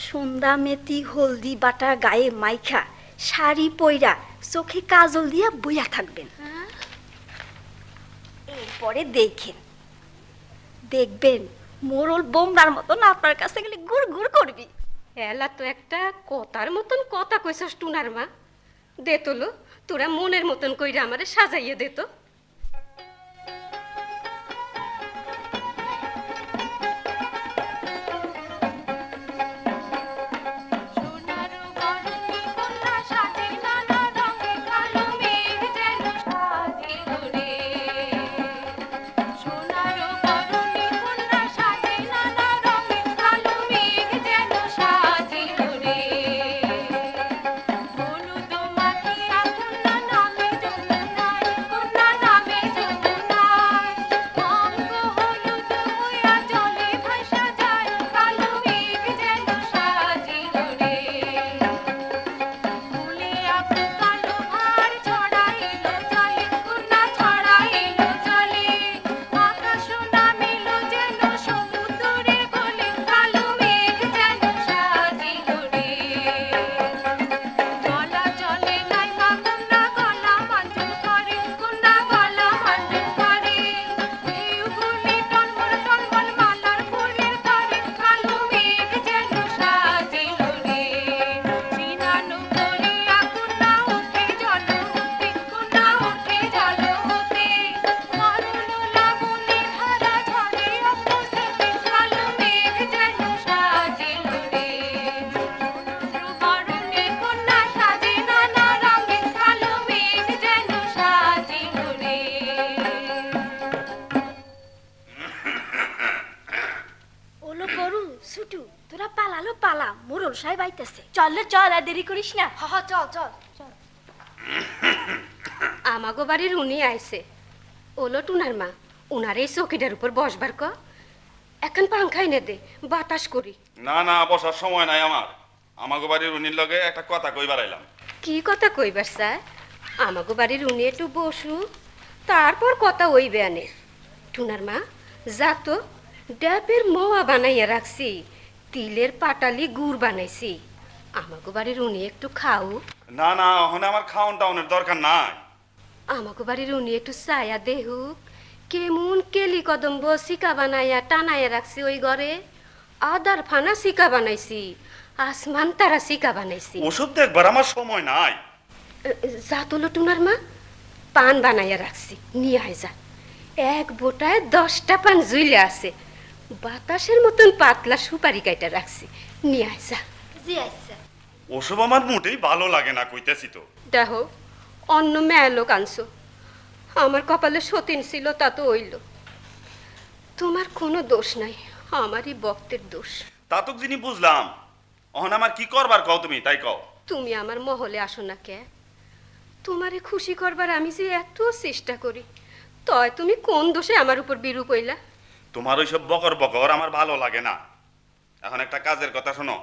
সন্ধ্যা মেথি হলদি বাটা গায়ে মাইখা শাড়ি পইরা চোখে কাজল দিয়া বইয়া থাকবেন। এরপরে দেখবেন মোরল বোমরার মতন আপনার কাছে গেলে গুড় গুড় করবি। এলা তো একটা কথার মতন কথা কইছস টুনার মা। দে তোলো, তোরা মনের মতন কইরা আমারে সাজাইয়ে দে তো। চল চল, আর দেরি করিস না। চল চল চল। আমাগো বাড়ির উনি আইছে। ওলো টুনার মা, উনার এই চৌকিটার উপর বসবার ক। এখন পাংখা এনে দে, বাতাস করি। না না, বসার সময় নাই আমার। আমাগো বাড়ির উনির লগে একটা কথা কইবার আইলাম। কি কথা কইবার স্যার? আমাগো বাড়ির উনি একটু বসু, তারপর কথা ওইবে আনে। টুনার মা, যা তো, ডাবের মোয়া বানাইয়া রাখছি, তিলের পাটালি গুড় বানাইছি। আমাগো বাড়ির উনি একটু খাও। না না, ওখানে আমার খাওন টাউনের দরকার নাই। আমাগো বাড়ির উনি একটু ছায়া দেহুক, কেমন কেলি কদম্ব সিকা বানাইয়া টানাইয়া রাখছি ওই ঘরে। আদার ফানা সিকা বানাইছি, আসমান তারা সিকা বানাইছি। ওসব দেখবার আমার সময় নাই। যা তোলো টুনার মা, পান বানাইয়া রাখছি, নিয়ে আয় যা। এক বোটায় 10টা পান জুইলে আছে, বাতাসের মতন পাতলা সুপারি কাইটা রাখছি, নিয়ে আয় যা। জি আচ্ছা। ওসব আমার মোটেই ভালো লাগে না, কইতেছি তো। দেখো, অন্য মেয়ে লোক আনছো, আমার কপালে সতীন ছিল, তা তো হইল। তোমার কোনো দোষ নাই, আমারই বক্তের দোষ। তা তো যিনি বুঝলাম, ওখানে আমার কি করবার কও তুমি, তাই কও। তুমি আমার মহলে আসো না কে? তোমারে খুশি করবার আমি যে এত চেষ্টা করি, তয় তুমি কোন দোষে আমার উপর বিরূপ হইলা? তোমার ওইসব বকর বকর আমার ভালো লাগে না। এখন একটা কাজের কথা শোনো।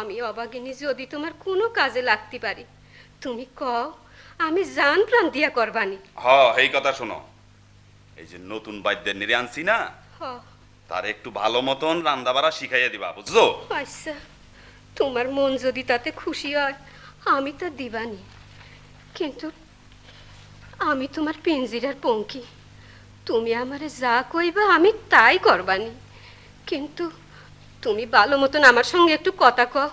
আমি অবাগিনী যদি তোমার কোনো কাজে লাগতে পারি, তুমি কও, আমি জান প্রাণ দিয়া করবানি। এই কথা শোনো। এই যে নতুন বাদ্যের নিরে আনছি না, তার একটু ভালো মতন রান্না বাড়া শিখাইয়া দিবা, বুঝছো? আচ্ছা, তোমার মন যদি তাতে খুশি হয়, আমি তা দিবানি। কিন্তু আমি তোমার পিঞ্জিরার পঙ্কি, তুমি আমারে যা কইবা আমি তাই করবানি। কিন্তু তুমি ভালো মতন আমার সঙ্গে একটু কথা কও।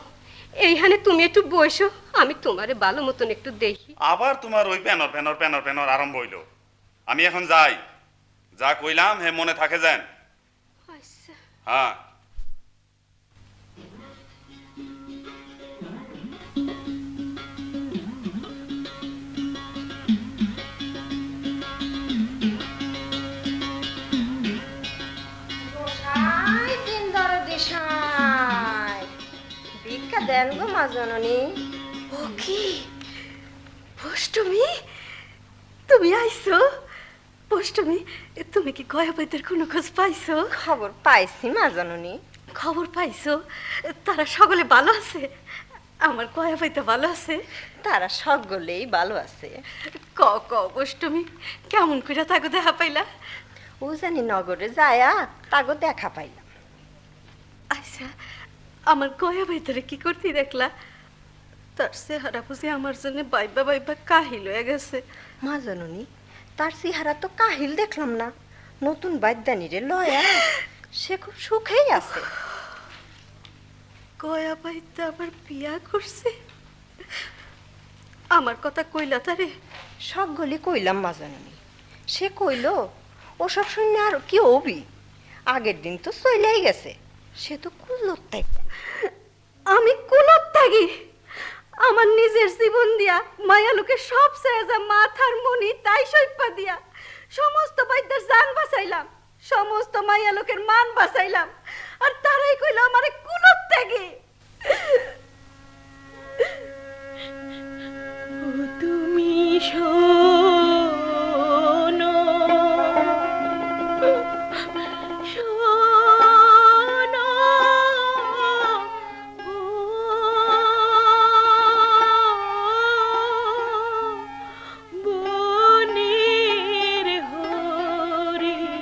এইখানে তুমি একটু বসো, আমি তোমারে ভালো মতন একটু দেখি। আবার তোমার ওই প্যানর প্যানর প্যানর প্যানর আরম্ভ হইল। আমি এখন যাই, যা কইলাম হে মনে থাকে যান। আচ্ছা। হ্যাঁ। ভিক্ষা দেন গো মা জননী। ও কি অষ্টমী, তুমি আইছো? অষ্টমী, তুমি কি গয়াবৈদের কোনো খোঁজ পাইছো? খবর পাইছি মা জননী। খবর পাইছো? তারা সকলে ভালো আছে? আমার গয়াবৈতে ভালো আছে? তারা সকলেই ভালো আছে। ক ক অষ্টমী, কেমন করে তাকে দেখা পাইলা? ও জানি নগরে যায়া তাগো দেখা পাইলাম। আচ্ছা, আমার গয়াবৈতরে কি করতে দেখলা? তার চেহারা বুঝি আমার জন্য বাইবা বাইবা কাহিল হয়ে গেছে। মা জননী, তার চেহারা তো কাহিল দেখলাম না, নতুন বাদ্যানিরে লয়া সে খুব সুখেই আছে। গয়া বাইতে আবার বিয়া করছে? আমার কথা কইলা তারে? সবগুলি কইলাম মা জাননি। সে কইল ওসব শুনে আর কি হবি, আগের দিন তো চলেই গেছে, সে তো কুলোর তাই। আমি কুলত থাকি? আমার নিজের জীবন দিয়া মায়া লোকে সব সেজা মাথার মনি তাই সইপা দিয়া সমস্ত বাইদের জান বাঁচাইলাম, সমস্ত মায়া লোকের মান বাঁচাইলাম, আর তারাই কইল আমারে কুলত থাকি। তুমি শোনো, শোনো, বনের হরিণ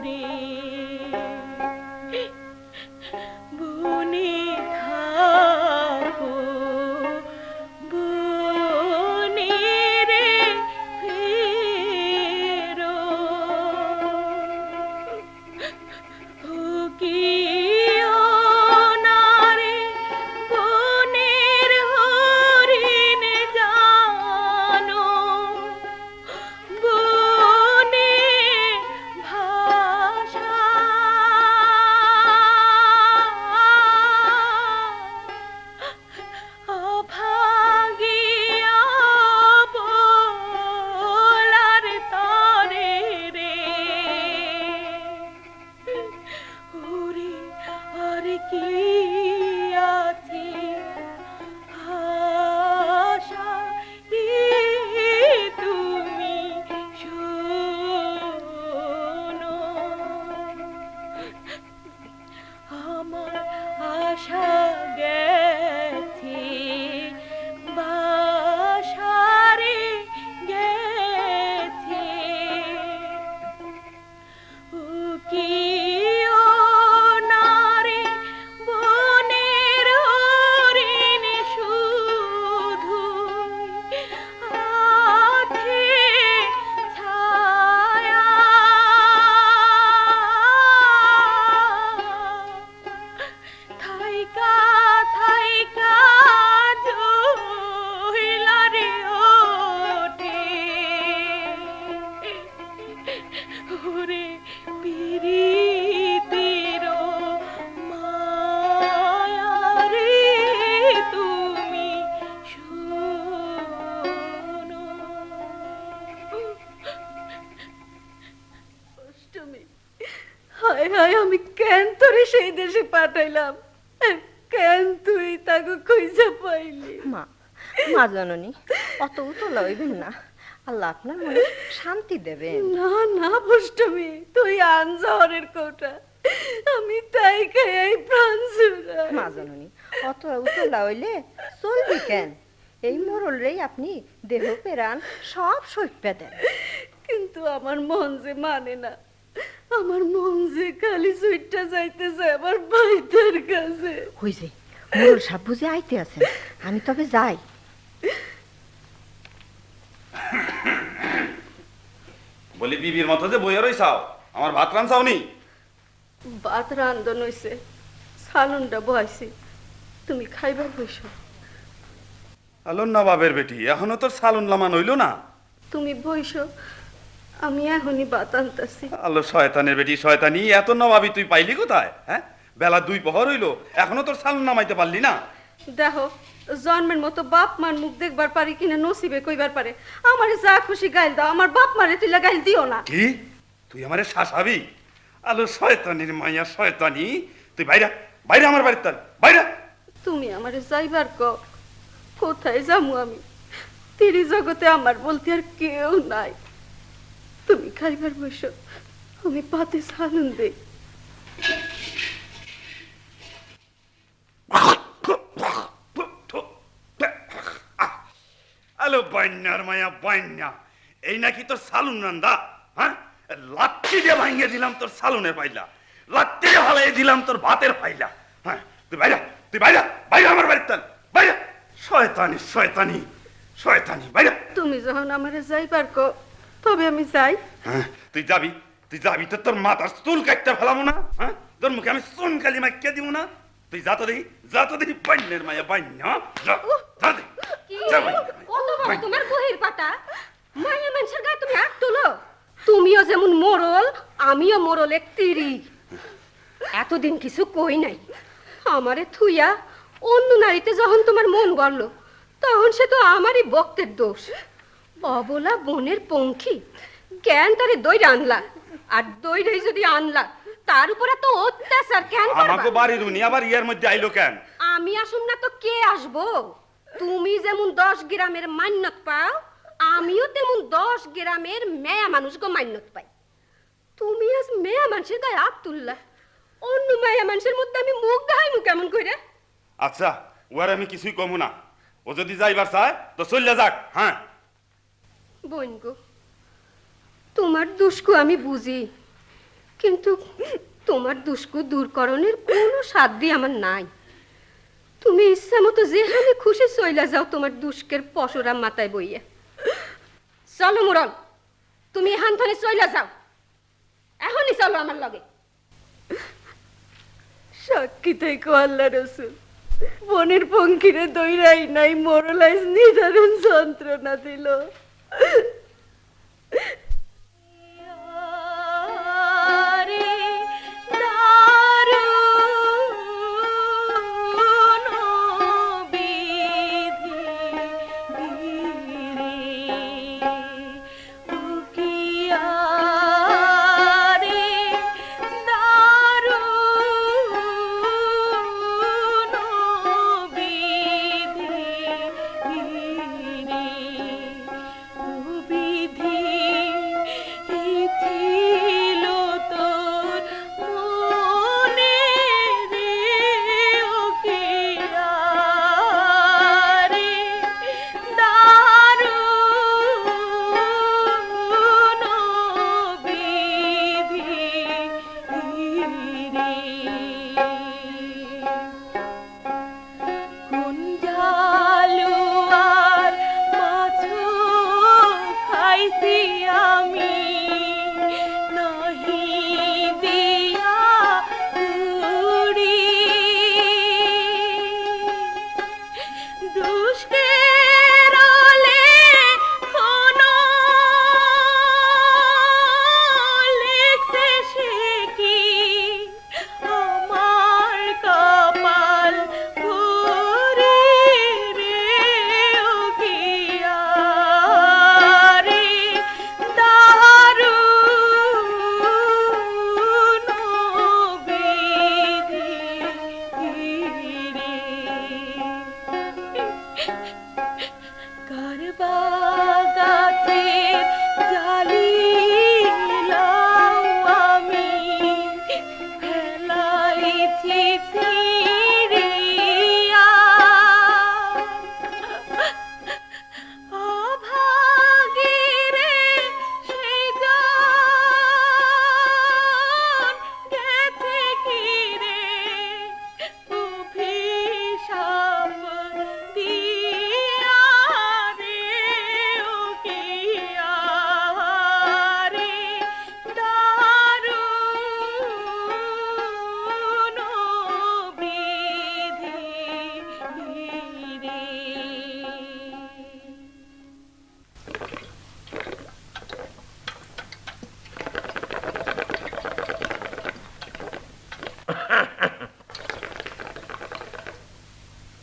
রে, বনে থাকো, বনে রে ফেরো, হুকিও না রে বনের হরিণ জানো, বনে ভাষা অভাগিয়া বলার তরে রে, ওরে আর কি আছে আশা রে, তুমি শোনো, আমার আশা গেছে বাসারে গেছে, উকিও না রে বনের হরিণ শুধু আছে ছায়া, থাইকা থাইকা জহিলা রে ওঠে, ওরে পিরিতির মায়া রে, তুমি শোনো। অষ্টমী, হায় হায়, আমি কেন তোরে সেই দেশে পাঠাইলাম? কেন তুই তাকে খুঁজে পাইলি? মা, মা জাননি, অত উতলা হইবেন না, আল্লাহ আপনার মনে শান্তি দেবেন। না না অষ্টমী, তুই আন জ্বরের কোটা, আমি তাই খাই প্রাণ জুড়াই। মা জাননি, অত উতলা হইলে চলবি কেন? এই মরল রেই আপনি দেহ পেরান সব সইপে দেন। কিন্তু আমার মন যে মানে না, আমার মন যে খালি সুইটটা যাইতেছে আমার ভাইদের কাছে। হইছে, মরল সাপ বুঝে আইতে আছেন, আমি তবে যাই। বলি বিবির মতো যে বইয়া রইছাও, আমার ভাত রান্ধাওনি? ভাত রান্ধন হইছে, সালুনটা বহাইছি, তুমি খাইবার বইসো। আলোর না বাবের বেটি, এখনো তোর সালুন লামান হইল না? তুমি বইসো, আমি এখনই ভাত আনতাছি। আলো শয়তানের বেটি শয়তানি, এত নবাবি তুই পাইলি কোথায়? হ্যাঁ, বেলা 2 প্রহর হইল, এখনো তোর সালুন নামাইতে পারলি না? দেখো, জন্মের মতো বাপ মার মুখ দেখবার পারি কিনা নসিবে কইবার পারে। আমারে যা খুশি গাইল দাও, আমার বাপ মারে তুইলা গাইল দিও না। কি তুই আমারে শাসাবি? আলো শয়তানির মাইয়া শয়তানি, তুই বাইরা বাইরা আমার বাড়ির, তার বাইরা। তুমি আমারে যাইবার কও, কোথায় যামু আমি? তিরি জগতে আমার বলতে আর কেউ নাই। তুমি খাইবার বসো, আমি পাতে সালুন দেই। আলো বাইন্যার মায়া বাইন্যা, এই নাকি তোর সালুন রান্দা? হ্যাঁ, লাত্তি দিয়ে ভাঙিয়ে দিলাম তোর সালুনের পাইলা, লাত্তি দিয়ে হালাই দিলাম তোর ভাতের পাইলা। হ্যাঁ, তুই বাইরা, তুই বাইরা বাইরা আমার বাড়ির, তার বাইরা। শয়তানি শয়তানি শয়তানি, বাইরা। তুমি যখন আমারে যাইবার কও, তবে আমি যাই। হ্যাঁ, তুই যাবি, তুই যাবি তো তোর মাথার চুল কাটতে ফেলাবো না, হ্যাঁ? তোর মুখে আমি চুন কালি মাইকে দিব না। তুই যা তো দেখি বান্যের মায়া বান্য, যা যা দেখি, যা বান্য। কত বড় তোমার বহির পাটা, মায়া মানুষের গায়ে তুমি হাত তুলো। তুমিও যেমন মোরল, আমিও মোরল এক তিরি। এতদিন কিছু কই নাই, আমারে থুইয়া অন্য নারীতে যখন তোমার মন গড়ল, তখন সে তো আমারই বক্তের দোষ। অবলা বনের পঙ্খী জ্ঞান তারে দইরা আনলা, আর দইরাই যদি আনলা তার উপর এত অত্যাচার কেন করবা? আমাকে বাড়ির উনি আবার ইয়ার মধ্যে আইলো কেন? আমি আসুন না তো কে আসবো? তুমি যেমন 10 গ্রামের মান্যত পাও, আমিও তেমন 10 গ্রামের মেয়া মানুষকে মান্যত পাই। তুমি আজ মেয়া মানুষের গায়ে হাত তুললা, অন্য মেয়া মানুষের মধ্যে আমি মুখ দেখাইমু কেমন কইরা? আচ্ছা, ওর আমি কিছুই কমু না। ও যদি যাইবার চায় তো চলে যাক। হ্যাঁ বোন গো, তোমার দুষ্কু আমি বুঝি, কিন্তু তোমার দুষ্কু দূরকরণের কোনো সাধ্য আমার নাই। তুমি ইচ্ছা মতো যেখানে খুশি চইলা যাও তোমার দুষ্কের পশরা মাথায় বইয়া। চলো মুরল, তুমি এখান থেকে চইলা যাও, এখনই চলো আমার লগে। সাক্ষী থেকে আল্লাহ রসুল, বনের পঙ্কিরে দইরাই নাই মোরলাইজ নিদারুণ যন্ত্রণা দিল।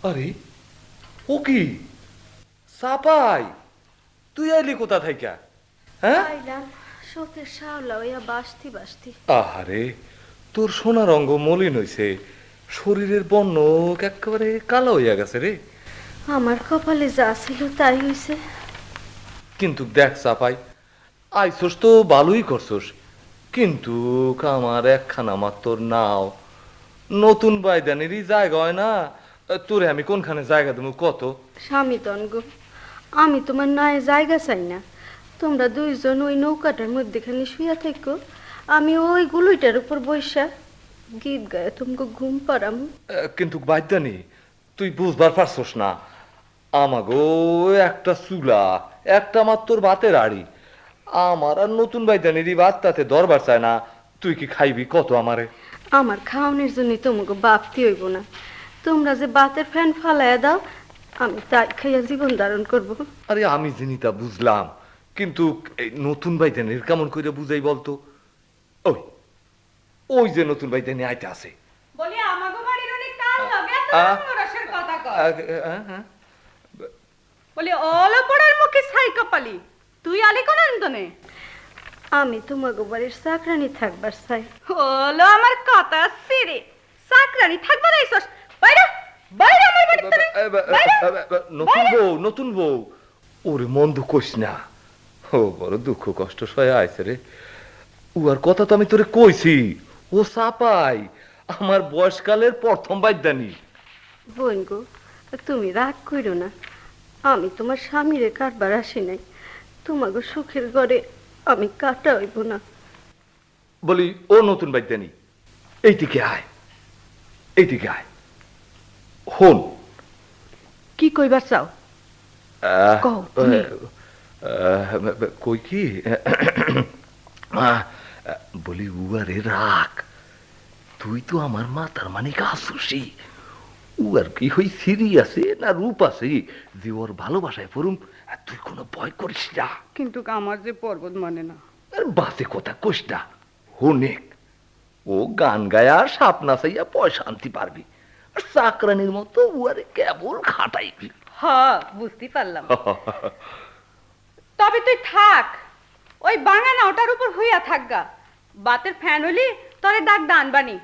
আরে ও কি সাপাই, তুই আইলি কোথা থাইকা? হ্যাঁ, আইলাম শোকের শাওলা হইয়া বাসতি বাসতি। আহারে, তোর সোনার অঙ্গ মলিন হইছে, শরীরের বর্ণ একেবারে কালো হইয়া গেছে রে। আমার কপালে যা ছিল তাই হইছে। কিন্তু দেখ সাপাই, আইসোস তো ভালোই করছোস, কিন্তু আমার একখানা মাত্র নাও, নতুন বাইদানেরই জায়গা হয় না। তোরে আমি কোনখানে জায়গা দেবো কত? স্বামী তনগো, আমি তোমার নয় জায়গা চাই না, তোমরা দুইজন ওই নৌকাটার মধ্যেখানে শুয়ে থাকো, আমি ওই গুলইটার উপর বৈশা গীত গায়ে তোমাকে ঘুম পাড়াম। কিন্তু বাইদানি, তুই বুঝবার পারছোস না, আমাগো একটা চুলা, একটা মাত্র ভাতের আড়ি, আমার আর নতুন বাইদানিরই বাদ তাতে দরবার চায় না। তুই কি খাইবি কত আমারে? আমার খাওয়ানোর জন্য তোমাকে বাপতি হইব না। তোমরা যে বাতের ফ্যান ফালাইয়া দাও, আমি তাই খাইয়া জীবন ধারণ করবো। আরে আমি জানি তা বুঝলাম, কিন্তু এই নতুন বাইদানির কেমন করে বুঝাই বলতো? ওই ওই যে নতুন বাইদানি আইতে আছে। বলি আমাগো বাড়ির অনেক কাল লাগে রসের কথা কয়। হ্যাঁ, বলি ওলো পড়ার মুখে ছাই কপালি, তুই আলি কোন আনতনে? আমি তোমাগো বাড়ির চাকরানি থাকবার চাই। হলো আমার কথা সিরে, চাকরানি থাকবার আইছস? বাইরে বাইরে আমার বাড়ি থেকে নতুন বউ ওরে মন দুঃখ কইস না। ও বড় দুঃখ কষ্ট সয়ে আইছে রে। উয়ার কথা তো আমি তোরে কইছি, ও সাপাই আমার বয়সকালের প্রথম বাইদানি। বোন গো, তুমি রাগ কইরো না, আমি তোমার স্বামীরে কারবার আসি নাই। তোমাগো সুখের ঘরে আমি কাটা হইব না। বলি ও নতুন বাইদানি, এইদিকে আয়, এইদিকে আয়। হন কি কইবার চাও? কও তুমি। কই কি বলি উয়ারে রাখ, তুই তো আমার মাতার মানে আসুসি। উয়ার কি হই সিরি আছে না রূপ আছে যে ওর ভালোবাসায় পড়ুম, আর তুই কোনো ভয় করিস না। কিন্তু আমার যে পর্বত মানে না। আর বাসে কথা কইস না, হনেক ও গান গায়া সাপ নাচাইয়া পয়সা আনতে পারবি, আর চাকরানির মতো উয়ারে কেবল খাটাইবি। হ্যাঁ, বুঝতে পারলাম। তবে তুই থাক, ওই বাঙানা ওটার উপর হইয়া থাকগা। বাতের ফ্যান হলি তরে ডাক দান বানি।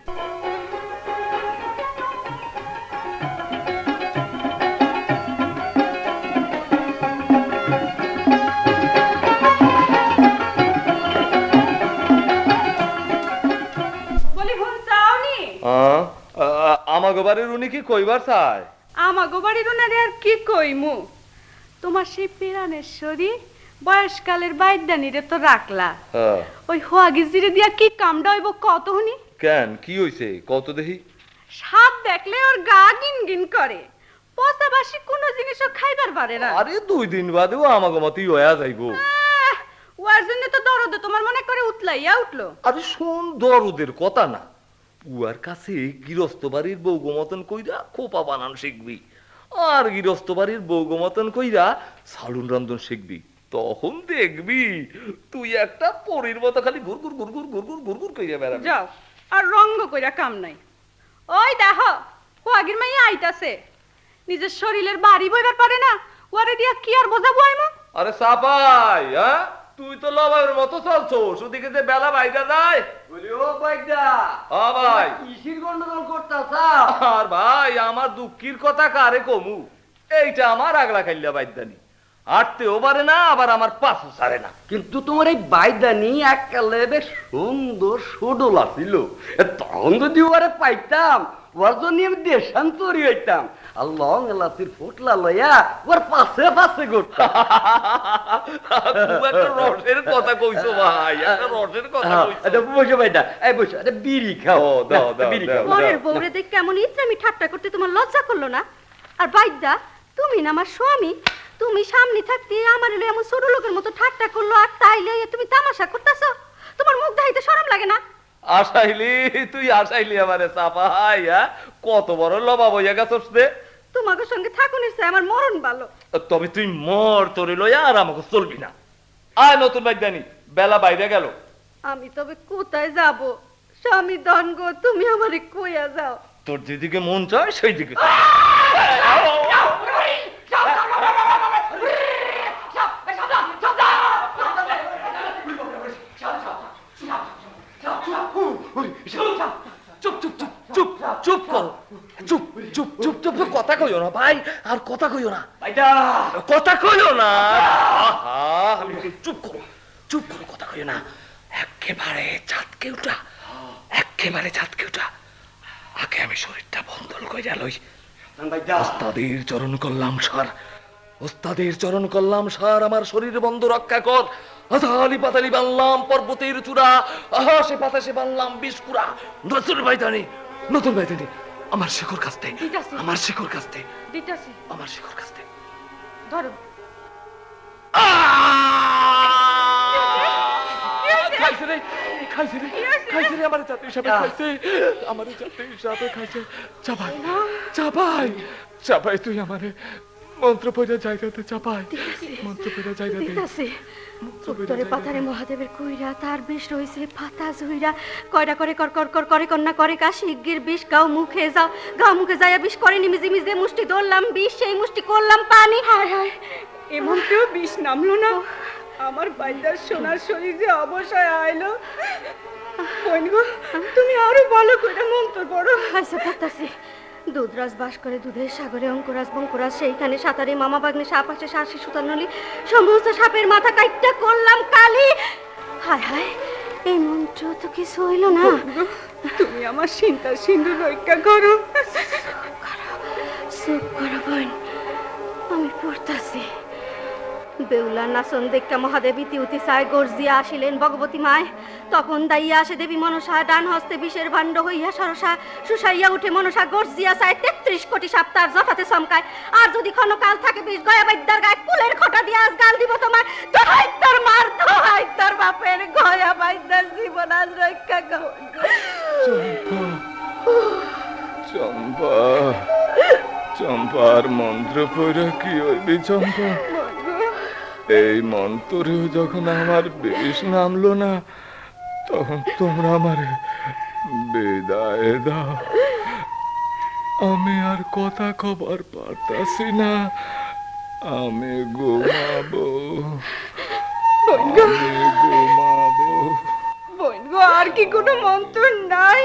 বলি ভুল চাওনি? আমাগো বাড়ির উনি কি কইবার চায়? আমাগো বাড়ির উনারে আর কি কইমু? তোমার সেই পিরানেশ্বরী বয়সকালের বাইদানিরে তো রাখলা, ওই হোয়াগিজিরে দিয়া কি কামড়া হইব কত হুনি? কেন কি হইছে কত দেখি? সাপ দেখলে ওর গা গিন গিন করে, পচাবাসি কোন জিনিসও খাইবার পারে না। আরে 2 দিন বাদেও আমাগো মতই হইয়া যাইবো। ওর জন্য তো দরদে তোমার মনে করে উতলাইয়া উঠলো। আরে শুন, দরদের কথা না, উয়ার কাছে গৃহস্থ বাড়ির বউগো মতন কইরা খোপা বানান শিখবি, আর গৃহস্থ বাড়ির বউগো মতন কইরা সালুন রান্ধন শিখবি। তখন দেখবি তুই একটা পরীর মতো খালি গুরগুর গুরগুর গুরগুর গুরগুর কইরা বেড়াবি। যাও, আর রঙ্গ কইরা কাম নাই। ওই দেখো হোয়াগির মাইয়া আইতাছে, নিজের শরীরের বাড়ি বইবার পারে না, ওরে দিয়া কি আর বোঝাবো আইমু? আরে সাপাই, হ্যাঁ তুই তো লবাবের মতো চলছো, ওদিকে যে বেলা বাইরা যায়। বলি ও বাইদা, হ্যাঁ ভাই, কিসির গন্ডগোল করতাছ? আর ভাই আমার দুঃখের কথা কারে কমু, এইটা আমার আগলা খাইলা বাইদানি, হাঁটতেও পারে না, আবার আমার পাশও ছাড়ে না। কিন্তু তোমার এই বাইদানি এককালে বেশ সুন্দর সুডল আছিল, তখন যদি ওরে পাইতাম ওর জন্য আমি দেশান্তরি হইতাম, আর লং এলাচির ফুটলা লইয়া ওর পাশে পাশে ঘুরতাম। খুব একটা রসের কথা কইছো ভাই, একটা রসের কথা কইছো। বসে বাইদা, এই বসে, একটা বিড়ি খাও। দাও দাও বিড়ি দাও। খাও। পরের বউরে দেখ কেমন ইচ্ছে আমি ঠাট্টা করতে তোমার লজ্জা করলো না? আর বাইদা, তুমি না আমার স্বামী, তুমি সামনে থাকতে আমার লইয়া এমন ছোট লোকের মতো ঠাট্টা করলো, আর তাই লইয়া তুমি তামাশা করতেছো? তোমার মুখ দেখাইতে শরম লাগে না? আসাইলি তুই, আসাইলি আমারে চাপাই, কত বড় লবা বইয়া গেছস রে। তোমাকে সঙ্গে থাকুন ইচ্ছে আমার মরণ ভালো। তবে তুই মর তোরে লইয়া, আর আমাকে চলবি না। আয় নতুন বাইদানি, বেলা বাইরে গেল। আমি তবে কোথায় যাব? স্বামী দনগো, তুমি আমারে কইয়া যাও। তোর যেদিকে মন চায় সেই দিকে। কথা কইও না ভাই, আর কথা কইও না, কথা কইও না। চুপ করো, চুপ করো, কথা কইও না। একেবারে চাঁদকে উঠা, একেবারে চাঁদকে উঠা। আগে আমি শরীরটা বন্ধল কইরা লই। ওস্তাদের চরণ করলাম সার, ওস্তাদের চরণ করলাম সার, আমার শরীর বন্ধ রক্ষা কর। আধালি পাতালি বানলাম পর্বতের চূড়া, আহাসে বাতাসে বানলাম বিস্কুরা। নতুন বাইদানি, নতুন বাইদানি, আমার শিকড় কাস্তে, আমার শিকড় কাস্তে, দিতাছি, আমার শিকড় কাস্তে। ধরো। রে খাইছে রে খাইছে রে আমার জাতি হিসাবে খাইছে আমার জাতি হিসাবে খাইছে চাপাই চাপাই চাপাই তুই আমারে মন্ত্র পড়া জায়গাতে চাপাই মন্ত্র পড়া জায়গাতে দেখতাছি উত্তরে পাথারে মহাদেবের কইরা তার বিষ রইছে ফাতা জুইরা কয়টা করে কর কর কর করে কন্যা করে কা শিগগির বিষ গাও মুখে যাও গাও মুখে যাইয়া বিষ করে নিমিজে মিজে মুষ্টি ধরলাম বিষ সেই মুষ্টি করলাম পানি হায় হায় এমন কেউ বিষ নামলো না আমার বাইদার সোনার শরীর যে অবসায় আইলো বোন গো তুমি আরো ভালো করে মন্ত্র পড়ো আচ্ছা পড়তাছি দুধরাজ বাস করে দুধের সাগরে অঙ্কুরাজ বঙ্কুরাজ সেইখানে সাঁতারে মামা বাগনে সাপ আছে শাসি সুতানলি সমস্ত সাপের মাথা কাইটটা করলাম কালি হায় হায় এই মন্ত্র তো কিছু হইল না তুমি আমার চিন্তা সিন্ধু রক্ষা করো চুপ করো বোন আমি পড়তাছি বেউলা নাচন দেখা মহাদেবী তিউতি সায় গর্জিয়া আসিলেন ভগবতী মায় তখন দাইয়া আসে দেবী মনসা ডান হস্তে বিষের ভাণ্ড হইয়া সরসা সুসাইয়া উঠে মনসা গর্জিয়া চায় 33 কোটি সাপ তার জটাতে চমকায় আর যদি ক্ষণকাল থাকে বিষ গয়া বাইদ্যার গায়ে কুলের খোটা দিয়ে আজ গাল দিব তোমার দোহাই তোর মার দোহাই তোর বাপের গয়া বাইদ্যার জীবন আজ রক্ষা কর চম্পা চম্পার মন্ত্র পড়া কি হইবি চম্পা এই মন্ত্রেও যখন আমার বিষ নামলো না তখন তোমরা আমারে বিদায় দাও আমি আর কথা খবর পারতাছি না আমি ঘুমাবো বোন গো আর কি কোনো মন্ত্র নাই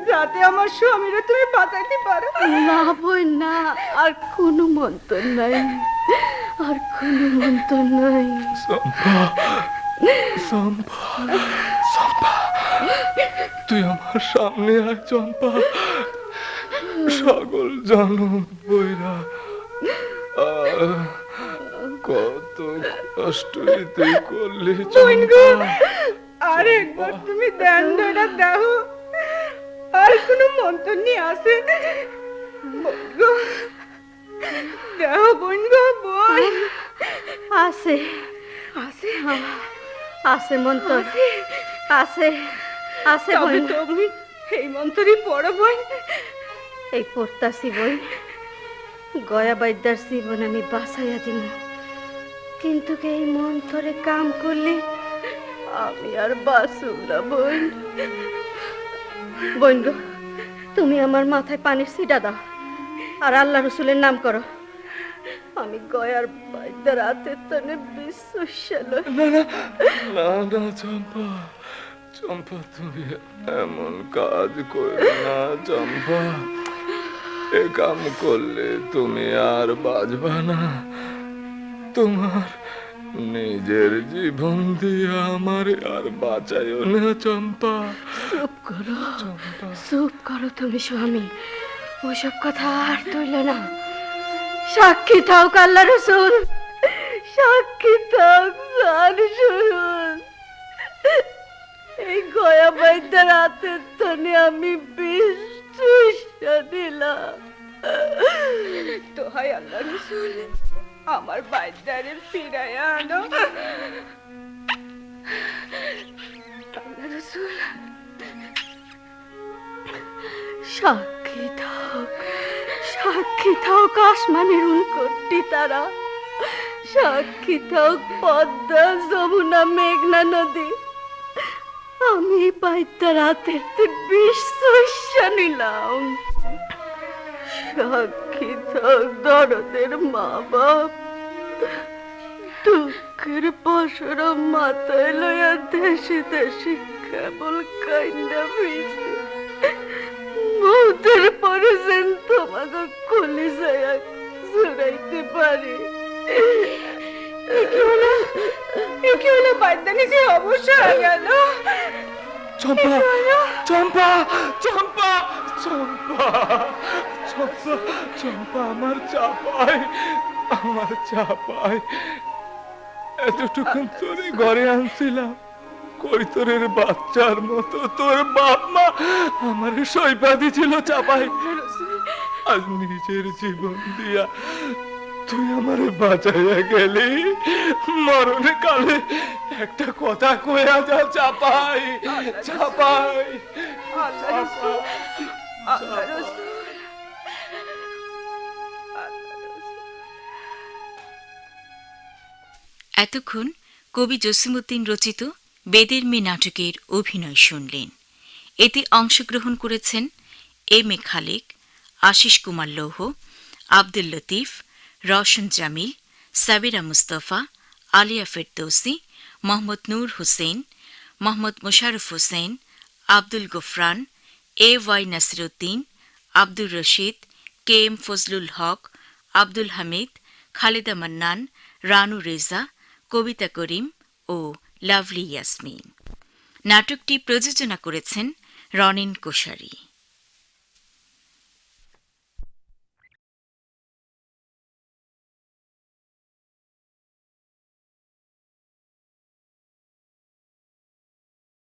যাতে আমার স্বামীরে তুমি বাঁচাইতে পারো না বোন না আর কোনো মন্ত্র নাই আর কোনো মন্ত্র নাই চম্পা চম্পা চম্পা তুই আমার সামনে আয় চম্পা সকল জনম বইরা কত কষ্ট তুই করলি চম্পা আর একবার তুমি ধ্যান ধরে দেখো আর কোনো মন্ত্র নিয়ে আসে দেখো বোন গো বোন আছে আসে আছে মন্ত্র আছে আছে তবে বোন তুমি এই মন্ত্রই পড়ো বোন এই পড়তাছি বই গয়া বাইদ্যার জীবন আমি বাঁচাইয়া দিব কিন্তু এই মন্ত্রে কাম করলে আমি আর বাঁচব না বোন বোন গো তুমি আমার মাথায় পানির ছিটা দাও আর আল্লাহ রসুলের নাম করো আমি গয়ার বাইদ্যার হাতের তনে বিশ্বাস না না না না চম্পা চম্পা তুমি এমন কাজ করো না চম্পা এ কাম করলে তুমি আর বাঁচবা না তোমার নিজের জীবন দিয়ে আমার আর বাঁচাইও না চম্পা চুপ করো চম্পা চুপ করো তুমি স্বামী ওসব কথা আর তুইল না সাক্ষী থাও আল্লাহ রসুল সাক্ষী থাও শুনুন এই গয়া বাইদ্যার হাতের তনে আমি বিষ দিলাম দোহাই আল্লাহ রসুল আমার বাইদারে ফিরাইয়া আনো আল্লাহ রসুল সাক্ষী থাক আসমানের উনকোটি তারা সাক্ষী থাক পদ্মা যমুনা মেঘনা নদী আমি বাইদ্যার হাতে বিশ্বাস নিলাম সাক্ষী থাক দরদের মা বাপ দুঃখের বছর মাথায় লইয়া দেশে দেশে কেবল কাইন্দা ভিজে মৌতের পরে যেন তোমাকে খুলে যায় জুড়াইতে পারে কি হলো বাইদানি যে অবশ্য হয়ে গেল চম্পা চম্পা চম্পা চম্পা চম্পা চম্পা আমার চাপাই এতটুকুন তোরে ঘরে আনছিলাম কৈতরের বাচ্চার মতো তোর বাপ মা আমার সইপা দিছিল চাপাই আজ নিজের জীবন দিয়া তুই আমারে বাঁচাইয়া গেলি মরণে কালে একটা কথা কইয়া যা চাপাই, চাপাই। এতক্ষণ কবি জসিমউদ্দিন রচিত বেদের মেয়ে নাটকের অভিনয় শুনলেন। এতে অংশগ্রহণ করেছেন M A Khalek, Ashis Kumar Lauh, Abdul Latif, Rowshan Jamil, Sabira Mustafa, Alia Ferdousi, Mohammad Nur Hossain, Mohammad Mosharraf Hossain, Abdul Gafran, A Y Nasiruddin, Abdur Rashid, K M Fazlul Haque, Abdul Hamid, Khaleda Mannan, Ranu Reza, Kabita Karim ও লাভলি ইয়াসমিন। নাটকটি প্রযোজনা করেছেন রনিন কোশারি।